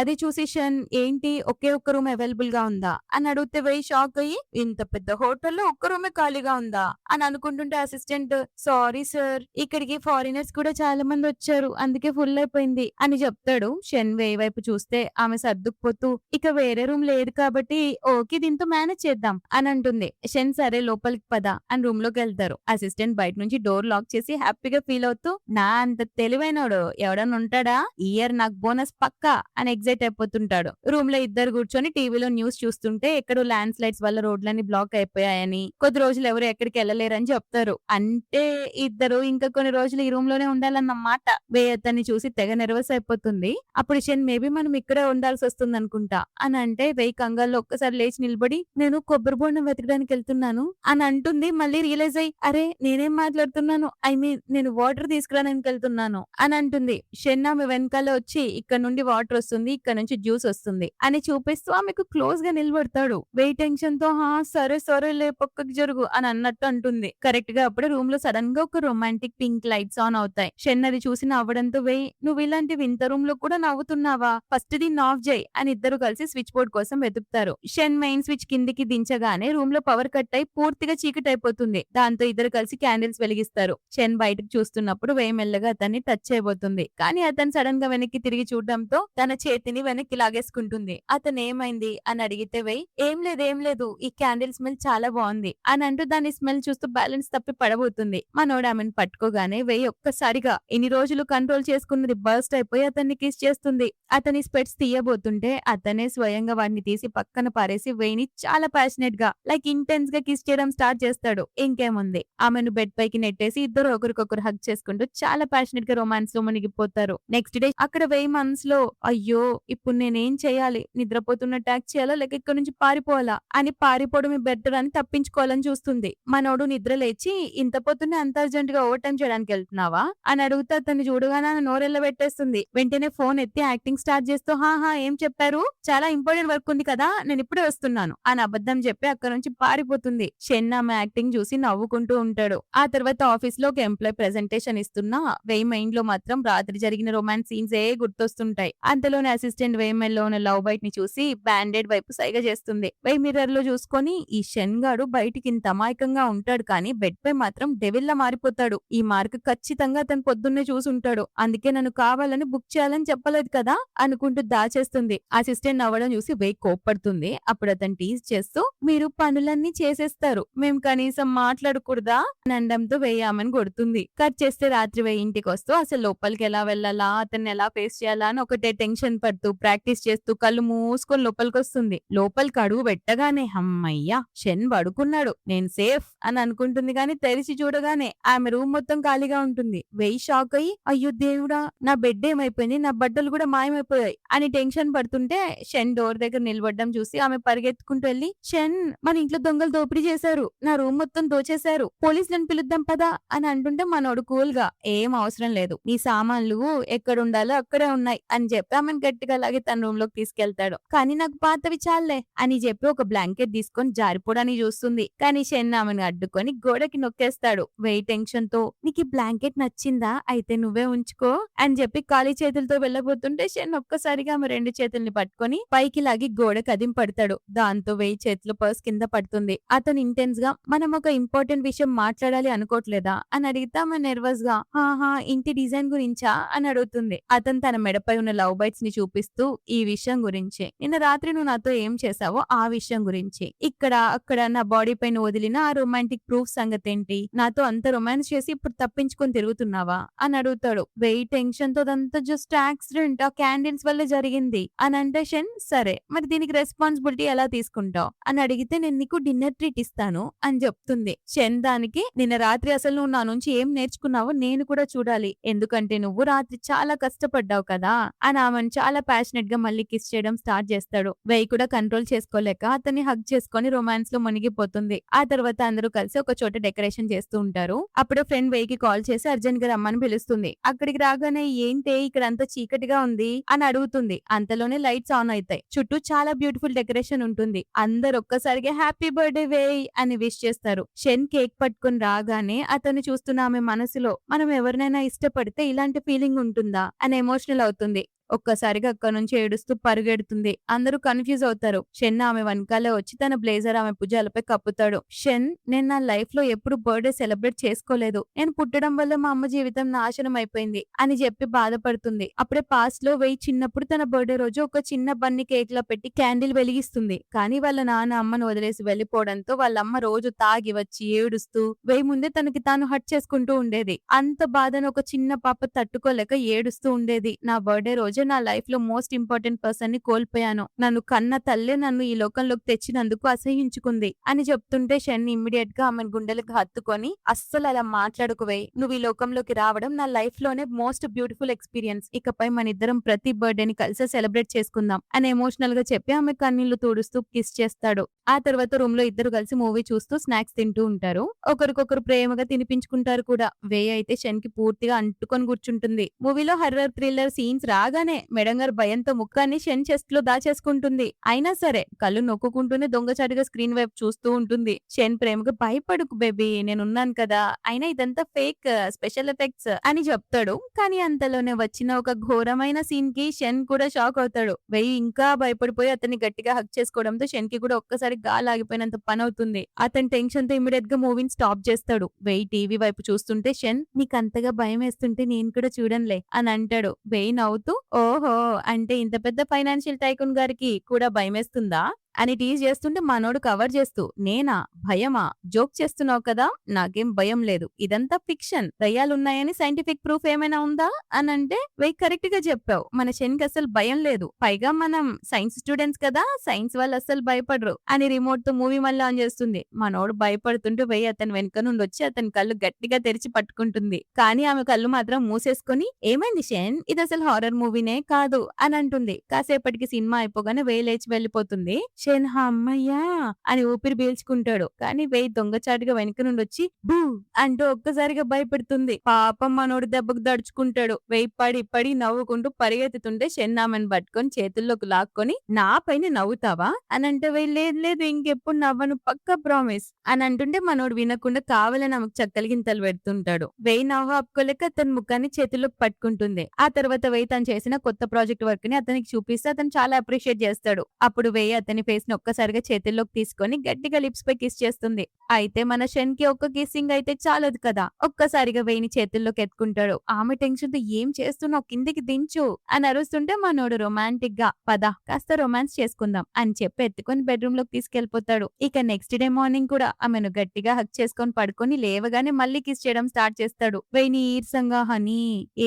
అది చూసి షన్ ఏంటి ఒకే ఒక్క రూమ్ అవైలబుల్ గా ఉందా అని అడిగితే వెయ్యి షాక్ అయ్యి ఇంత పెద్ద హోటల్లో ఒక్క రూమే ఖాళీగా ఉందా అని అనుకుంటుంటే అసిస్టెంట్ సారీ సార్ ఇక్కడికి ఫారినర్స్ కూడా చాలా మంది వచ్చారు అందుకే ఫుల్ అయిపోయింది అని చెప్తాడు. షన్ వేయి వైపు చూస్తే ఆమె సర్దుకుపోతూ ఇక వేరే రూమ్ లేదు కాబట్టి ఓకే దీంతో మేనేజ్ చేద్దాం అని అంటుంది. షన్ సరే లోపలికి పద అని రూమ్ లోకి వెళ్తారు. అసిస్టెంట్ బయట నుంచి డోర్ లాక్ చేసి హ్యాపీగా ఫీల్ అవుతూ అంత తెలివైనోడు ఎవడన్నా ఉంటాడా, ఇయర్ నాకు బోనస్ పక్కా అని ఎగ్జైట్ అయిపోతుంటాడు. రూమ్ లో ఇద్దరు కూర్చొని టీవీలో న్యూస్ చూస్తుంటే ఎక్కడో ల్యాండ్ స్లైడ్స్ వల్ల రోడ్లన్నీ బ్లాక్ అయిపోయాయని కొద్ది రోజులు ఎవరు ఎక్కడికి వెళ్ళలేరని చెప్తారు. అంటే ఇద్దరు ఇంకా కొన్ని రోజులు ఈ రూమ్ లోనే ఉండాలన్నమాట. వేయతని చూసి తెగ నెర్వస్ అయిపోతుంది. అప్పుడు షన్ మేబీ మనం ఇక్కడే ఉండాల్సి వస్తుంది అనుకుంటా అని అంటే వెయ్యి కంగాల్లో ఒక్కసారి లేచి నిలబడి నేను కొబ్బరి బొండం వెతకడానికి వెళ్తున్నాను అని అంటుంది. మళ్ళీ రియలైజ్ అయ్యి అరే నేనేం మాట్లాడుతున్నాను, ఐ మీన్ నేను వాటర్ తీసుకురాను వెళ్తున్నాను అని అంటుంది. షన్ ఆమె వెనకాల వచ్చి ఇక్కడ నుండి వాటర్ వస్తుంది ఇక్కడ నుంచి జ్యూస్ వస్తుంది అని చూపిస్తూ ఆమెకు క్లోజ్ గా నిలబడతాడు. వెయిట్ టెన్షన్ తో సరే సరే లే పక్కకి జరుగు అని అన్నట్టు అంటుంది. కరెక్ట్ గా అప్పుడే రూమ్ లో సడన్ గా ఒక రొమాంటిక్ పింక్ లైట్స్ ఆన్ అవుతాయి. షన్ అది చూసి నవ్వడంతో వెయ్యి నువ్వు ఇలాంటి వింత రూమ్ లో కూడా నవ్వుతున్నావా, ఫస్ట్ దీన్ని ఆఫ్ చేయి అని ఇద్దరు కలిసి స్విచ్ బోర్డ్ కోసం వెతుకుతారు. షన్ మెయిన్ స్విచ్ కిందికి దించగానే రూమ్ లో పవర్ కట్ అయి పూర్తిగా చీకటి అయిపోతుంది. దాంతో ఇద్దరు కలిసి క్యాండిల్స్ వెలిగిస్తారు. షన్ బయటకు చూస్తున్నప్పుడు వేయి మెల్లగా అతన్ని టచ్ చేయబోతుంది. కానీ అతను సడన్ గా వెనక్కి తిరిగి చూడడంతో తన చేతిని వెనక్కి లాగేసుకుంటుంది. అతను ఏమైంది అని అడిగితే వేయి ఏం లేదు ఈ క్యాండిల్ స్మెల్ చాలా బాగుంది అని అంటూ దాని స్మెల్ చూస్తూ బ్యాలెన్స్ తప్పి పడబోతుంది. మనోడు ఆమెను పట్టుకోగానే వేయి ఒక్కసారిగా ఇన్ని రోజులు కంట్రోల్ చేసుకున్నది బర్స్ట్ అయిపోయి అతన్ని కిస్ చేస్తుంది. అతని స్పెట్స్ తీయబోతుంటే అతనే స్వయంగా వాడిని తీసి పక్కన పారేసి వేయిని చాలా ప్యాషనెట్ గా లైక్ ఇంటెన్స్ గా కిస్ చేయడం స్టార్ట్ చేస్తాడు. ఇంకేముంది ఆమెను బెడ్ పైకి నెట్టేసి ఇద్దరు ఒకరికొకరు హగ్ చేసుకుంటూ చాలా ప్యాషనెట్ గా రొమాన్స్ లో మునిగిపోతారు. నెక్స్ట్ డే అక్కడ వేయి మనసులో అయ్యో ఇప్పుడు నేనేం చేయాలి, నిద్రపోతున్న ట్యాక్ చేయాలా లేక ఇక్కడ నుంచి పారిపోవాలా అని పారిపోవడమే బెటర్ అని తప్పించుకోవాలని చూస్తుంది. మనోడు నిద్ర లేచి ఇంత పొద్దున్నే అంత అర్జెంట్ గా ఓవర్ టైం చేయడానికి వెళ్తున్నావా అని అడిగితే అతన్ని చూడగానే నోరెళ్ళ పెట్టేస్తుంది. వెంటనే ఫోన్ ఎత్తి యాక్టింగ్ స్టార్ట్ చేస్తూ హా ఏం చెప్పారు, చాలా ఇంపార్టెంట్ వర్క్ ఉంది కదా నేను ఇప్పుడే వస్తున్నాను అని అబద్ధం చెప్పి అక్కడ నుంచి పారిపోతుంది. షన్ ఆమె యాక్టింగ్ చూసి నవ్వుకుంటూ ఉంటాడు. ఆ తర్వాత ఆఫీస్ లో ఒక ఎంప్లాయ్ ప్రెజెంటేషన్ ఇస్తున్నా వేయి మైండ్ లో మాత్రం రాత్రి జరిగిన రొమాన్స్ సీన్స్ ఏ గుర్తొస్తుంటాయి. అంతలోనే అసిస్టెంట్ వేయి మెల్లో ఉన్న లవ్ బైట్ ని చూసి బ్యాండెడ్ వైపు సైగ చేస్తుంది. వేయి మిర్రర్ లో చూసుకొని ఈ షన్ గాడు బయటికి ఇంత అమాయకంగా ఉంటాడు కానీ బెడ్ పై మాత్రం డెవిల్ లా మారిపోతాడు. ఈ మార్క్ ఖచ్చితంగా అతను పొద్దున్నే చూసుంటాడు, అందుకే నన్ను కావాలని బుక్ చేయాలని చెప్పలేదు కదా అనుకుంటూ దాచేస్తుంది. అసిస్టెంట్ నవ్వడం చూసి వేయి కోప్పడుతుంది. అప్పుడు అతను టీజ్ చేస్తూ మీరు పనులన్నీ చేసేస్తారు, మేము కనీసం మాట్లాడకూడదా అని అనడంతో వేయి ఆమెను కొడుతుంది. కట్ చేస్తే రాత్రి వేయి ఇంటికి వస్తూ అసలు లోపలికి ఎలా వెళ్ళాలా, అతన్ని ఎలా ఫేస్ చేయాలా అని ఒకటే టెన్షన్ పడుతూ ప్రాక్టీస్ చేస్తూ కళ్ళు మూసుకొని లోపలికి వస్తుంది. లోపలికి అడుగు పెట్టగానే అమ్మయ్యా షన్ పడుకున్నాడు, నేను సేఫ్ అని అనుకుంటుంది కానీ తెరిచి చూడగానే ఆమె రూమ్ మొత్తం ఖాళీగా ఉంటుంది. వేయి షాక్ అయ్యి అయ్యో దేవుడా నా బెడ్ ఏమైపోయింది, నా బట్టలు కూడా మాయమైపోయాయి అని టెన్షన్ పడుతుంటే షన్ డోర్ దగ్గర నిలబడ్డం చూసి ఆమె పరిగెత్తుకుంటూ వెళ్ళి షన్ మన ఇంట్లో దొంగలు దోపిడీ చేశారు, నా రూమ్ మొత్తం దోచేశారు, పోలీసులను పిలుద్దాం పదా అని అంటుంటే మనోడు కూల్ గా ఏం అవసరం లేదు, నీ సామాన్లు ఎక్కడ ఉండాలో అక్కడే ఉన్నాయి అని చెప్పి ఆమెను గట్టిగా లాగి తన రూమ్ లోకి తీసుకెళ్తాడు. కానీ నాకు పాతవి చాలే అని చెప్పి ఒక బ్లాంకెట్ తీసుకొని జారిపోవడానికి చూస్తుంది. కానీ షన్ ఆమెను అడ్డుకొని గోడకి నొక్కేస్తాడు. వేయి టెన్షన్ తో నీకు ఈ బ్లాంకెట్ నచ్చిందా, అయితే నువ్వే ఉంచుకో అని చెప్పి ఖాళీ చేతులతో వెళ్ళబోతుంటే షన్ ఒక్కసారిగా ఆమె రెండు చేతుల్ని పట్టుకొని పైకి లాగి గోడ కదింపడతాడు. దాంతో వేయి చేతిలో పర్స్ కింద పడుతుంది. అతను ఇంటెన్స్ గా మనం ఒక ఇంపార్టెంట్ విషయం మాట్లాడాలి అనుకోవట్లేదా అని అడిగితే ఆమె నర్వస్ గా హాహా ఇంటి డిజైన్ గురించా అని అడుగుతుంది. అతను తన మెడపై ఉన్న లవ్ బైట్స్ ని చూపిస్తూ ఈ విషయం గురించి, నిన్న రాత్రి నువ్వు నాతో ఏం చేసావో ఆ విషయం గురించి, ఇక్కడ అక్కడ నా బాడీ పైన వదిలిన ఆ రొమాంటిక్ ప్రూఫ్ సంగతి ఏంటి, నాతో అంత రొమాన్స్ చేసి ఇప్పుడు తప్పించుకొని తిరుగుతున్నావా అని అడుగుతాడు. వెయిట్ టెన్షన్ తో అదంతా జస్ట్ యాక్సిడెంట్, ఆ క్యాండిల్స్ వల్ల జరిగింది అని అంటే షన్ సరే మరి దీనికి రెస్పాన్సిబిలిటీ ఎలా తీసుకుంటావు అని అడిగితే నేను నీకు డిన్నర్ ట్రీట్ ఇస్తాను అని చెప్తుంది. షన్ దానికి నిన్న రాత్రి అసలు నువ్వు నా నుంచి ఏం నేర్చుకున్నావో నేను కూడా చూడాలి, ఎందుకంటే నువ్వు రాత్రి చాలా కష్టపడ్డావు కదా అని ఆమెను చాలా ప్యాషనెట్ గా మళ్ళీ కిస్ చేయడం స్టార్ట్ చేస్తాడు. వెయ్యి కూడా కంట్రోల్ చేసుకోలేక అతన్ని హగ్ చేసుకొని రొమాన్స్ లో మునిగిపోతుంది. ఆ తర్వాత అందరూ కలిసి ఒక చోట డెకరేషన్ చేస్తూ ఉంటారు. అప్పుడు ఫ్రెండ్ వెయ్యికి కాల్ చేసి అర్జెంట్ గా రమ్మని పిలుస్తుంది. అక్కడికి రాగానే ఏంటి ఇక్కడ అంతా చీకటిగా ఉంది అని అడుగుతుంది. అంతలోనే లైట్స్ ఆన్ అవుతాయి. చుట్టూ చాలా బ్యూటిఫుల్ డెకరేషన్ ఉంటుంది. అందరు ఒక్కసారిగా హ్యాపీ బర్త్డే వేయ్ అని విష్ చేస్తారు. షన్ కేక్ పట్టుకుని రాగానే అతను చూస్తున్న ఆమె మనసులో మనం ఎవరినైనా ఇష్టపడితే ఇలాంటి ఫీలింగ్ ఉంటుందా అని ఎమోషనల్ అవుతుంది. ఒక్కసారిగా అక్కడ నుంచి ఏడుస్తూ పరుగెడుతుంది. అందరూ కన్ఫ్యూజ్ అవుతారు. షన్ ఆమె వెనకాలే వచ్చి తన బ్లేజర్ ఆమె భుజాలపై కప్పుతాడు. షన్ నేను నా లైఫ్ లో ఎప్పుడు బర్త్డే సెలబ్రేట్ చేసుకోలేదు, నేను పుట్టడం వల్ల మా అమ్మ జీవితం నాశనం అయిపోయింది అని చెప్పి బాధపడుతుంది. అప్పుడే పాస్ట్ లో వెయ్యి చిన్నప్పుడు తన బర్త్డే రోజు ఒక చిన్న బన్ని కేక్ లా పెట్టి క్యాండిల్ వెలిగిస్తుంది. కానీ వాళ్ళ నాన్న అమ్మను వదిలేసి వెళ్లిపోవడంతో వాళ్ళ అమ్మ రోజు తాగి వచ్చి ఏడుస్తూ వెయ్యి ముందే తనకి తాను హట్ చేసుకుంటూ ఉండేది. అంత బాధను ఒక చిన్న పాప తట్టుకోలేక ఏడుస్తూ ఉండేది. నా బర్త్డే రోజు నా లైఫ్ లో మోస్ట్ ఇంపార్టెంట్ పర్సన్ ని కోల్పోయాను, నన్ను కన్న తల్లే నన్ను ఈ లోకంలోకి తెచ్చినందుకు అసహించుకుంది అని చెప్తుంటే షన్ ఇమ్మీడియట్ గా ఆమె గుండెలకు హత్తుకొని అస్సలు అలా మాట్లాడుకువే, నువ్వు ఈ లోకంలోకి రావడం నా లైఫ్ లోనే మోస్ట్ బ్యూటిఫుల్ ఎక్స్పీరియన్స్, ఇకపై మన ఇద్దరం ప్రతి బర్త్డే ని కలిసి సెలబ్రేట్ చేసుకుందాం అని ఎమోషనల్ గా చెప్పి ఆమె కన్నీళ్లు తుడుస్తూ కిస్ చేస్తాడు. ఆ తర్వాత రూమ్ లో ఇద్దరు కలిసి మూవీ చూస్తూ స్నాక్స్ తింటూ ఉంటారు. ఒకరికొకరు ప్రేమగా తినిపించుకుంటారు కూడా. వే అయితే షన్ కి పూర్తిగా అంటుకొని కూర్చుంటుంది. మూవీలో హర్రర్ థ్రిల్లర్ సీన్స్ రాగానే నిజంగానే మేడం గారు భయంతో ముఖాన్ని షెన్ చెస్ట్ లో దాచేసుకుంటుంది. అయినా సరే కళ్ళు నొక్కుకుంటూనే దొంగచాటుగా స్క్రీన్ వైపు చూస్తూ ఉంటుంది. షెన్ ప్రేమగా భయపడకు బేబీ నేనున్నాను కదా, అయినా ఇదంతా ఫేక్ స్పెషల్ ఎఫెక్ట్స్ అని చెప్తాడు. కానీ అంతలోనే వచ్చిన ఒక ఘోరమైన సీన్ కి షెన్ కూడా షాక్ అవుతాడు. వెయ్యి ఇంకా భయపడిపోయి అతన్ని గట్టిగా హగ్ చేసుకోవడంతో షెన్ కి కూడా ఒక్కసారి గాలి ఆగిపోయినంత పని అవుతుంది. అతని టెన్షన్ తో ఇమీడియట్ గా మూవీని స్టాప్ చేస్తాడు. వెయ్యి టీవీ వైపు చూస్తుంటే షెన్ నీకంతగా భయం వేస్తుంటే నేను కూడా చూడనులే అని అంటాడు. వెయ్యి నవ్వుతూ ఓహో అంటే ఇంత పెద్ద ఫైనాన్షియల్ టైకూన్ గారికి కూడా భయమేస్తుందా అని టీజ్ చేస్తుంటే మనోడు కవర్ చేస్తూ నేనా భయమా జోక్ చేస్తున్నావు కదా, నాకేం భయం లేదు, ఇదంతా ఫిక్షన్, దయ్యాలున్నాయని సైంటిఫిక్ ప్రూఫ్ ఏమైనా ఉందా అని అంటే వెయ్యి కరెక్ట్ గా చెప్పావు, మన షెన్కి అసలు భయం లేదు, పైగా మనం సైన్స్ స్టూడెంట్స్ కదా సైన్స్ వాళ్ళు అసలు భయపడరు అని రిమోట్ తో మూవీ మళ్ళీ ఆన్ చేస్తుంది. మనోడు భయపడుతుంటే వెయ్యి అతని వెనుక నుండి వచ్చి అతని కళ్ళు గట్టిగా తెరిచి పట్టుకుంటుంది. కానీ ఆమె కళ్ళు మాత్రం మూసేసుకొని ఏమైంది షెన్ ఇది అసలు హారర్ మూవీనే కాదు అని అంటుంది. కాసేపటికి సినిమా అయిపోగానే వెయ్యి లేచి వెళ్ళిపోతుంది. షెన్ అమ్మయ్యా అని ఊపిరి పీల్చుకుంటాడు. కానీ వెయ్యి దొంగచాటుగా వెనక నుండి వచ్చి బూ అంటూ ఒక్కసారిగా భయపెడుతుంది. పాపం మనోడు దెబ్బకు దడుచుకుంటాడు. వెయ్యి పడి పడి నవ్వుకుంటూ పరిగెత్తుతుంటే షెన్ ఆమెను పట్టుకొని చేతుల్లోకి లాక్కొని నా పైన నవ్వుతావా అని అంటే వెయ్యి లేదు లేదు ఇంకెప్పుడు నవ్వను పక్కా ప్రామిస్ అని అంటుంటే మనోడు వినకుండా కావాలని ఆమెకు చక్కలి గింతలు పెడుతుంటాడు. వెయ్యి నవ్వు ఆపుకోలేక అతని ముఖాన్ని చేతుల్లోకి పట్టుకుంటుంది. ఆ తర్వాత వెయ్యి తను చేసిన కొత్త ప్రాజెక్ట్ వర్క్ ని అతనికి చూపిస్తే అతను చాలా అప్రిషియేట్ చేస్తాడు. అప్పుడు వెయ్యి అతని ఫేస్ ని ఒక్కసారిగా చేతుల్లోకి తీసుకొని గట్టిగా లిప్స్ పై కిస్ చేస్తుంది. అయితే మన షెన్ కి ఒక్క కిస్సింగ్ అయితే చాలదు కదా, ఒక్కసారిగా వెయ్యిని చేతుల్లోకి ఎత్తుకుంటాడు. ఆమె టెన్షన్ తో ఏం చేస్తున్నావు కిందికి దించు అని అరుస్తుంటే మనోడు రొమాంటిక్ గా పద కాస్త రొమాన్స్ చేసుకుందాం అని చెప్పి ఎత్తుకొని బెడ్రూమ్ లోకి తీసుకెళ్లిపోతాడు. ఇక నెక్స్ట్ డే మార్నింగ్ కూడా ఆమెను గట్టిగా హక్ చేసుకొని పడుకొని లేవగానే మళ్ళీ కిస్ చేయడం స్టార్ట్ చేస్తాడు. వెయ్యిని ఈర్సంగా హనీ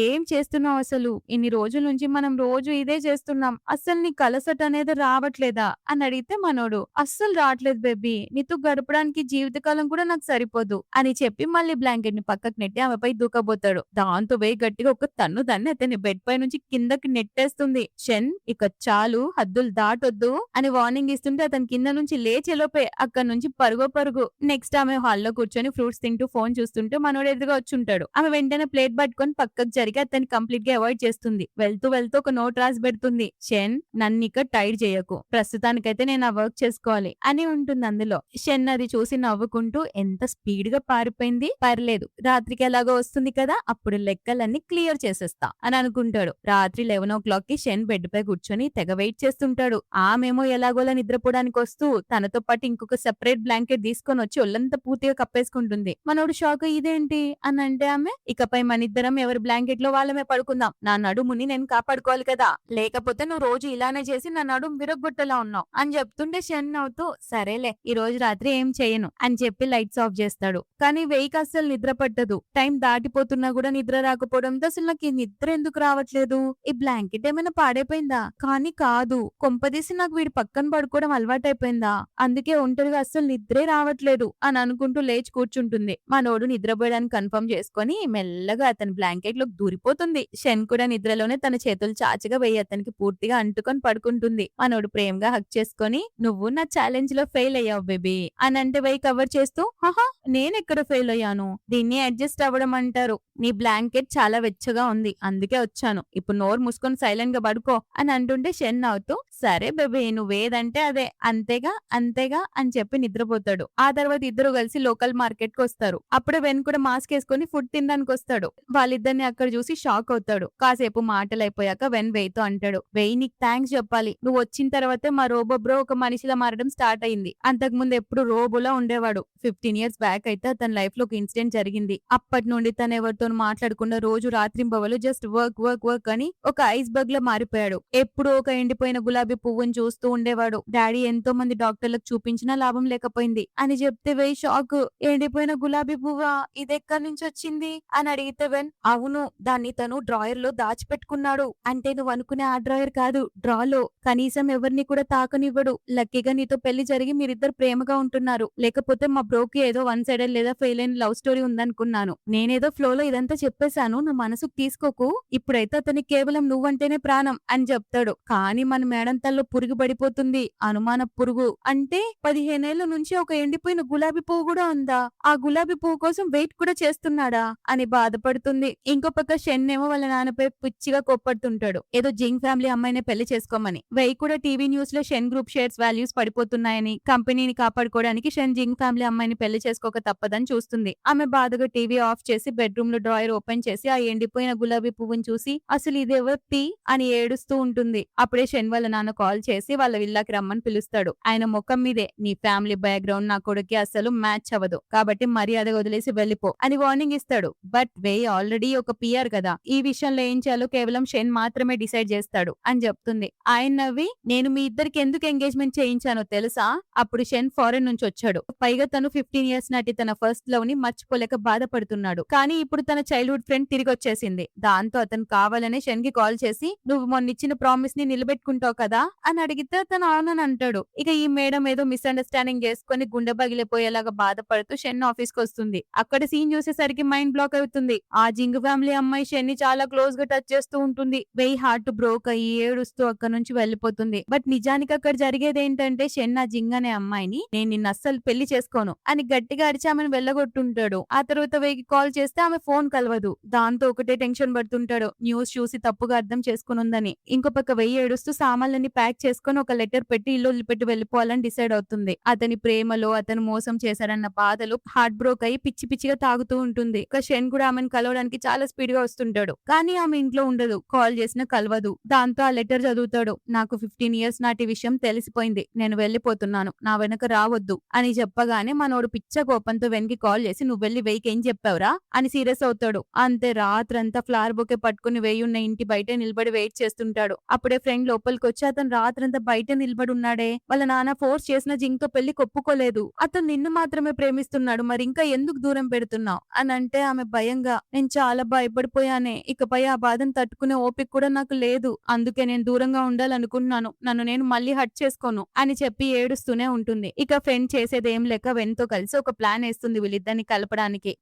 ఏం చేస్తున్నావు అసలు, ఇన్ని రోజుల నుంచి మనం రోజు ఇదే చేస్తున్నాం, అసలు నీ కలసట అనేది రావట్లేదా అని అడిగితే మనోడు అస్సలు రావట్లేదు బేబీ, నీతో గడపడానికి జీవితకాలం కూడా నాకు సరిపోదు అని చెప్పి మళ్ళీ బ్లాంకెట్ ని పక్కకు నెట్టి ఆమెపై దూకబోతాడు. దాంతో వెయ్యి గట్టిగా ఒక తన్ను దాన్ని అతని బెడ్ పై నుంచి కిందకి నెట్టేస్తుంది. షెన్ ఇక చాలు హద్దులు దాటొద్దు అని వార్నింగ్ ఇస్తుంటే అతని కింద నుంచి లేచేలోపే అక్కడి నుంచి పరుగు. నెక్స్ట్ ఆమె హాల్లో కూర్చొని ఫ్రూట్స్ తింటూ ఫోన్ చూస్తుంటే మనోడు ఎదురుగా వచ్చుంటాడు. ఆమె వెంటనే ప్లేట్ పట్టుకొని పక్కకు జరిగి అతన్ని కంప్లీట్ గా అవాయిడ్ చేస్తుంది. వెళ్తూ వెళ్తూ ఒక నోట్ రాసి పెడుతుంది. షెన్ నన్నిక టైడ్ చేయకు, ప్రస్తుతానికైతే నేను ఆ వర్క్ చేసుకోవాలి అని ఉంటుంది అందులో. షెన్ అది చూసి నవ్వుకుంటూ ఎంత స్పీడ్ గా పారిపోయింది, పర్లేదు రాత్రికి ఎలాగో వస్తుంది కదా అప్పుడు లెక్కలన్నీ క్లియర్ చేసేస్తా అని అనుకుంటాడు. రాత్రి 11 కి షెన్ బెడ్ పై కూర్చొని తెగ వెయిట్ చేస్తుంటాడు. ఆమెమో ఎలాగోలా నిద్రపోవడానికి వస్తూ తనతో పాటు ఇంకొక సెపరేట్ బ్లాంకెట్ తీసుకొని వచ్చి ఒళ్ళంతా పూర్తిగా కప్పేసుకుంటుంది. మనోడు షాక్ ఇదేంటి అని అంటే ఆమె ఇకపై మనిద్దరం ఎవరి బ్లాంకెట్ లో వాళ్ళమే పడుకుందాం, నా నడుముని నేను కాపాడుకోవాలి కదా, లేకపోతే నువ్వు రోజు ఇలానే చేసి నా నడుము విరగొట్టేలా ఉన్నావు అని చెప్తుంటే షెన్ అవుతూ సరేలే ఈ రోజు రాత్రి ఏం చేయను అని చెప్పి లైట్స్ ఆఫ్ చేస్తాడు. కానీ వెయ్యికి అస్సలు నిద్ర పట్టదు. టైం దాటిపోతున్నా కూడా నిద్ర రాకపోవడంతో అసలు నాకు ఈ నిద్ర ఎందుకు రావట్లేదు, ఈ బ్లాంకెట్ ఏమైనా పాడైపోయిందా, కానీ కాదు కొంపదీసి నాకు వీడి పక్కన పడుకోవడం అలవాటైపోయిందా, అందుకే ఒంటరిగా అస్సలు నిద్రే రావట్లేదు అని అనుకుంటూ లేచి కూర్చుంటుంది. మనోడు నిద్రపోయడానికి కన్ఫర్మ్ చేసుకొని మెల్లగా అతని బ్లాంకెట్ లోకి దూరిపోతుంది. షెన్ కూడా నిద్రలోనే తన చేతులు చాచిగా వెయ్యి అతనికి పూర్తిగా అంటుకొని పడుకుంటుంది. మనోడు ప్రేమగా హక్ చేసుకొని నువ్వు నా ఛాలెంజ్ లో ఫెయిల్ అయ్యావు బేబీ అని అంటే వెయ్యి కవర్ చేస్తూ హహా నేనెక్కడ ఫెయిల్ అయ్యాను, దీన్ని అడ్జస్ట్ అవ్వడం అంటారు, నీ బ్లాంకెట్ చాలా వెచ్చగా ఉంది అందుకే వచ్చాను, ఇప్పుడు నోరు మూసుకొని సైలెంట్ గా పడుకో అని అంటుంటే షెన్ అవుతూ సరే బేబీ నువ్వేదంటే అదే అంతేగా అంతేగా అని చెప్పి నిద్రపోతాడు. ఆ తర్వాత ఇద్దరు కలిసి లోకల్ మార్కెట్ కి వస్తారు. అప్పుడే వెన్ కూడా మాస్క్ వేసుకొని ఫుడ్ తినడానికి వస్తాడు. వాళ్ళిద్దరిని అక్కడ చూసి షాక్ అవుతాడు. కాసేపు మాటలు అయిపోయాక వెన్ వెయ్యితో అంటాడు, వెయ్యి నీకు థ్యాంక్స్ చెప్పాలి, నువ్వు వచ్చిన తర్వాతే మా రోబో బ్రో ఒక మనిషిలా మారడం స్టార్ట్ అయింది, అంతకు ముందు ఎప్పుడు రోబోలా ఉండేవాడు. 15 years బ్యాక్ అయితే తన లైఫ్ లో ఒక ఇన్సిడెంట్ జరిగింది. అప్పటి నుండి తను ఎవరితో మాట్లాడకుండా రోజు రాత్రింబవలు జస్ట్ వర్క్ వర్క్ వర్క్ అని ఒక ఐస్ బగ్ లా మారిపోయాడు. ఎప్పుడు ఒక ఎండిపోయిన గులాబీ పువ్వుని చూస్తూ ఉండేవాడు. డాడీ ఎంతో మంది డాక్టర్లకు చూపించినా లాభం లేకపోయింది అని చెప్తే వెయ్యి షాక్, ఎండిపోయిన గులాబీ పువ్వా ఇదెక్కడి నుంచి వచ్చింది అని అడిగితే వెన్ అవును దాన్ని తను డ్రాయర్ లో దాచిపెట్టుకున్నాడు, అంటే నువ్వు అనుకునే ఆ డ్రాయర్ కాదు డ్రాలో, కనీసం ఎవరిని కూడా తాకనివ్వడు ఇవ్వడు. లక్కీగా నీతో పెళ్లి జరిగి మీరిద్దరు ప్రేమగా ఉంటున్నారు. లేకపోతే మా బ్రోకి ఏదో వన్ సైడెడ్ లేదా ఫెయిల్ అయిన లవ్ స్టోరీ ఉందనుకున్నాను. నేనేదో ఫ్లోలో ఇదంతా చెప్పేశాను. నువ్వు మనసుకు తీసుకోకు. ఇప్పుడైతే అతనికి కేవలం నువ్వంటేనే ప్రాణం అని చెప్తాడు. కానీ మన మేడం తల్లో పురుగు పడిపోతుంది. అనుమాన పురుగు. అంటే 15 ఏళ్ల నుంచి ఒక ఎండిపోయిన గులాబీ పువ్వు కూడా ఉందా? ఆ గులాబీ పువ్వు కోసం వెయిట్ కూడా చేస్తున్నాడా అని బాధపడుతుంది. ఇంకో పక్క షెన్ ఏమో వాళ్ళ నాన్నపై పిచ్చిగా కోప్పడుతుంటాడు. ఏదో జింగ్ ఫ్యామిలీ అమ్మాయినే పెళ్లి చేసుకోమని. వెయి కూడా టీవీ న్యూస్ లో షెన్ గ్రూప్ షేర్స్ వాల్యూస్ పడిపోతున్నాయని, కంపెనీని కాపాడుకోవడానికి షెన్ జింగ్ ఫ్యామిలీ అమ్మాయిని పెళ్లి చేసుకోక తప్పదని చూస్తుంది. ఆమె బాధగా టీవీ ఆఫ్ చేసి బెడ్రూమ్ లో డ్రాయర్ ఓపెన్ చేసి ఆ ఎండిపోయిన గులాబీ పువ్వుని చూసి అసలు ఇది ఎవరిది అని ఏడుస్తూ ఉంటుంది. అప్పుడే షెన్ వాళ్ళ నాన్న కాల్ చేసి వాళ్ళ విల్లాకి రమ్మని పిలుస్తాడు. ఆయన ముఖం మీదే నీ ఫ్యామిలీ బ్యాక్గ్రౌండ్ నా కొడుకి అసలు మ్యాచ్ అవ్వదు, కాబట్టి మర్యాదగా వదిలేసి వెళ్ళిపో అని వార్నింగ్ ఇస్తాడు. బట్ వేయ్ ఆల్రెడీ ఒక పిఆర్ కదా, ఈ విషయంలో ఏం చేయాలో కేవలం షెన్ మాత్రమే డిసైడ్ చేస్తాడు అని చెప్తుంది. ఆయన నవ్వి నేను మీ ఇద్దరికి ఎందుకు ఎంగేజ్మెంట్ చేయించానో తెలుసా? అప్పుడు షెన్ ఫారెన్ నుంచి వచ్చాడు. పైగా తను 15 ఇయర్స్ నాటి తన ఫస్ట్ లవ్ ని మర్చిపోలేక బాధపడుతున్నాడు. కానీ ఇప్పుడు తన చైల్డ్హుడ్ ఫ్రెండ్ తిరిగి వచ్చేసింది. దాంతో అతను కావాలనే షెన్ కి కాల్ చేసి నువ్వు మొన్న ఇచ్చిన ప్రామిస్ ని నిలబెట్టుకుంటావు కదా అని అడిగితే అతను అవునని అంటాడు. ఇక ఈ మేడం ఏదో మిస్అండర్స్టాండింగ్ చేసుకుని గుండె పగిలిపోయేలాగా బాధపడుతూ షెన్ ఆఫీస్ కి వస్తుంది. అక్కడ సీన్ చూసేసరికి మైండ్ బ్లాక్ అవుతుంది. ఆ జింగ్ ఫ్యామిలీ అమ్మాయి షెన్ ని చాలా క్లోజ్ గా టచ్ చేస్తూ ఉంటుంది. వెయ్యి హార్ట్ బ్రోక్ అయ్యి ఏడుస్తూ అక్కడ నుంచి వెళ్లిపోతుంది. బట్ నిజానికి అక్కడ జరిగేది ఏంటంటే షెన్ ఆ జింగ్ అనే అమ్మాయిని నేను నిన్ను అస్సలు పెళ్లి చేసుకోను అని గట్టిగా అరిచి ఆమెను వెళ్ళగొట్టుంటాడు. ఆ తర్వాత వెయ్యికి కాల్ చేస్తే ఆమె ఫోన్ కలవదు. దాంతో ఒకటే టెన్షన్ పడుతుంటాడు. న్యూస్ చూసి తప్పుగా అర్థం చేసుకుని ఉందని. ఇంకో పక్క వెయ్యి ఏడుస్తూ సామాన్లన్నీ ప్యాక్ చేసుకుని ఒక లెటర్ పెట్టి ఇల్లు వదిలిపెట్టి వెళ్ళిపోవాలని డిసైడ్ అవుతుంది. అతని ప్రేమలో అతను మోసం చేశాడన్న బాధలు హార్ట్ బ్రోక్ అయ్యి పిచ్చి పిచ్చిగా తాగుతూ ఉంటుంది. ఇక షెన్ కూడా ఆమెను కలవడానికి చాలా స్పీడ్ గా వస్తుంటాడు. కానీ ఆమె ఇంట్లో ఉండదు. కాల్ చేసినా కలవదు. దాంతో ఆ లెటర్ చదువుతాడు. నాకు 15 ఇయర్స్ నాటి విషయం తెలిసిపోయింది. నేను వెళ్ళిపోతున్నాను. నా వెనక రావద్దు అని చెప్పగానే మనోడు పిచ్చ కోపంతో వెనక్కి కాల్ చేసి నువ్వు వెళ్లి వెయ్యికి ఏం చెప్పావురా అని సీరియస్ అవుతాడు. అంతే రాత్రంతా ఫ్లవర్ బొకే పట్టుకుని వెయ్యి ఉన్న ఇంటి బయట నిలబడి వెయిట్ చేస్తుంటాడు. అప్పుడే ఫ్రెండ్ లోపలికి వచ్చి అతను రాత్రంతా బయట నిలబడి ఉన్నాడే, వాళ్ళ నాన్న ఫోర్స్ చేసిన జింక్ తో పెళ్లి కొప్పుకోలేదు, అతను నిన్ను మాత్రమే ప్రేమిస్తున్నాడు, మరి ఇంకా ఎందుకు దూరం పెడుతున్నావు అని అంటే ఆమె భయంగా నేను చాలా భయపడిపోయానే, ఇకపై ఆ బాధను తట్టుకునే ఓపిక కూడా నాకు లేదు, అందుకే నేను దూరంగా ఉండాలనుకుంటున్నాను, నన్ను నేను మళ్ళీ హట్ చేసుకోను అని చెప్పి ఏడుస్తూనే ఉంటుంది. ఇక ఫ్రెండ్ చేసేదేం లేక వెన్తో కలిసి ఒక ప్లాన్ వేస్తుంది వీళ్ళిద్దరిని కలపడానికి.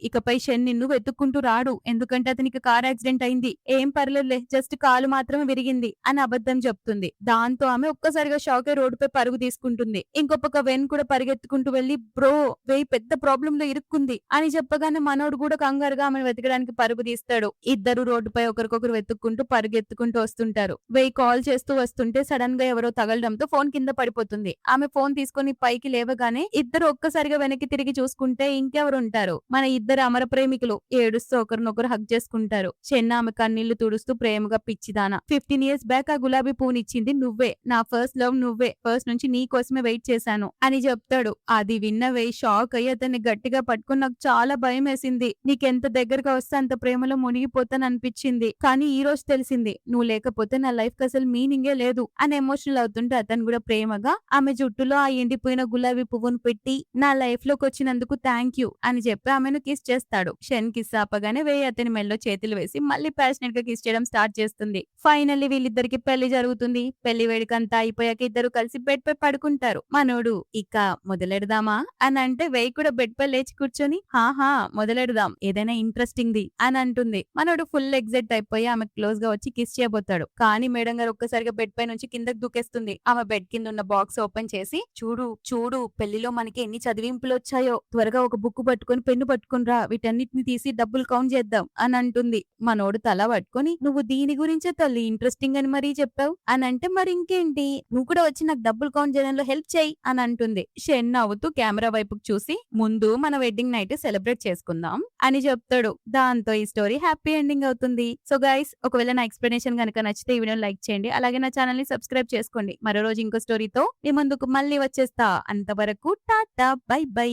ఇకపై షెన్ నిన్ను వెతుక్కుంటూ రాడు, ఎందుకంటే అతనికి కార్ యాక్సిడెంట్ అయింది, ఏం పర్లేదులే జస్ట్ కాలు మాత్రమే విరిగింది అని అబద్ధం చెప్తుంది. దాంతో ఆమె ఒక్కసారిగా షాక్ అయి రోడ్డుపై పరుగు తీసుకుంటుంది. ఇంకొక వెన్ కూడా పరిగెత్తుకుంటూ వెళ్లి బ్రో వేయి పెద్ద ప్రాబ్లం లో ఇరుక్కుంది అని చెప్పగానే మనోడు కూడా కంగారుగా ఆమెను వెతకడానికి పరుగు తీస్తాడు. ఇద్దరు రోడ్డుపై ఒకరికొకరు వెతుక్కుంటూ పరుగెత్తుకుంటూ వస్తుంటారు. వెయ్యి కాల్ చేస్తూ వస్తుంటే సడన్ గా ఎవరో తగలడంతో ఫోన్ కింద పడిపోతుంది. ఆమె ఫోన్ తీసుకుని పైకి లేవగానే ఇద్దరు ఒక్కసారిగా వెనక్కి తిరిగి చూసుకుంటే ఇంకెవరు ఉంటారు, మన ఇద్దరు అమర ప్రేమికులు ఏడుస్తూ ఒకరినొకరు హగ్ చేసుకుంటారు. చెన్న ఆమె కన్నీళ్లు తుడుస్తూ ప్రేమగా పిచ్చిదానా 15 ఇయర్స్ బ్యాక్ ఆ గులాబీ పువ్వునిచ్చింది నువ్వే, నా ఫస్ట్ లవ్ నువ్వే, ఫస్ట్ నుంచి నీ కోసమే వెయిట్ చేశాను అని చెప్తాడు. అది విన్న వెయ్యి షాక్ అయ్యి అతన్ని గట్టిగా పట్టుకుని నాకు చాలా భయం వేసింది, నీకెంత దగ్గరగా వస్తే అంత ప్రేమలో మునిగిపోతాను అనిపించింది, కానీ ఈ రోజు తెలిసింది నువ్వు లేకపోతే నా లైఫ్ కి అసలు మీనింగే లేదు అని ఎమోషనల్ అవుతుంటే అతను కూడా ప్రేమగా ఆమె జుట్టులో ఆ ఎండిపోయిన గులాబీ పువ్వును పెట్టి నా లైఫ్ లోకి వచ్చినందుకు థ్యాంక్ యూ అని చెప్పి ఆమెను కిస్ చేస్తాడు. షెన్ కిస్ ఆపగానే వెయ్యి అతని మెల్లో చేతులు వేసి మళ్ళీ ప్యాషనెట్ గా కిస్ చేయడం స్టార్ట్ చేస్తుంది. ఫైనల్లీ వీళ్ళిద్దరికి పెళ్లి జరుగుతుంది. పెళ్లి వేడుకంతా అయిపోయాక ఇద్దరు కలిసి బెడ్ పై పడుకుంటారు. మనోడు ఇక మొదలెడదామా అని అంటే వెయ్యి కూడా బెడ్ పై లేచి కూర్చొని హాహా మొదలెడదాం ఏదైనా ఇంట్రెస్టింగ్ ది అని అంటుంది. మనోడు ఫుల్ ఎగ్జైట్ అయిపోయి ఆమె క్లోజ్ గా వచ్చి కిస్ చేయబోతాడు. కానీ మేడం గారు ఒక్కసారిగా బెడ్ పై నుంచి కిందకి దూకేస్తుంది. ఆమె బెడ్ కింద ఉన్న బాక్స్ ఓపెన్ చేసి చూడు చూడు పెళ్లిలో మనకి ఎన్ని చదివింపులు వచ్చాయో, త్వరగా ఒక బుక్ పట్టుకొని పెన్ను పట్టుకుని రా, వీటన్నిటిని తీసి డబ్బులు కౌంట్ చేద్దాం అని అంటుంది. మనోడు తల పట్టుకొని నువ్వు దీని గురించే తల్లి ఇంట్రెస్టింగ్ అని మరీ చెప్పావు అని అంటే మరి ఇంకేంటి నువ్వు కూడా వచ్చి నాకు డబ్బులు కౌంట్ చేయడంలో హెల్ప్ చేయి అని అంటుంది. షెన్ నవ్వుతూ కెమెరా వైపుకు చూసి ముందు మన వెడ్డింగ్ నైట్ సెలబ్రేట్ చేసుకుందాం అని చెప్తాడు. దాంతో ఈ స్టోరీ హ్యాపీ ఎండింగ్ అవుతుంది. సో గైస్ ఒకవేళ నా ఎక్స్ప్లెనేషన్ కనుక నచ్చితే ఈ వీడియోని లైక్ చేయండి, అలాగే నా ఛానల్ ని సబ్స్క్రైబ్ చేసుకోండి. మరో రోజు ఇంకో స్టోరీతో మీ ముందుకు మళ్ళీ వచ్చేస్తా. అంతవరకు టాటా బై బై.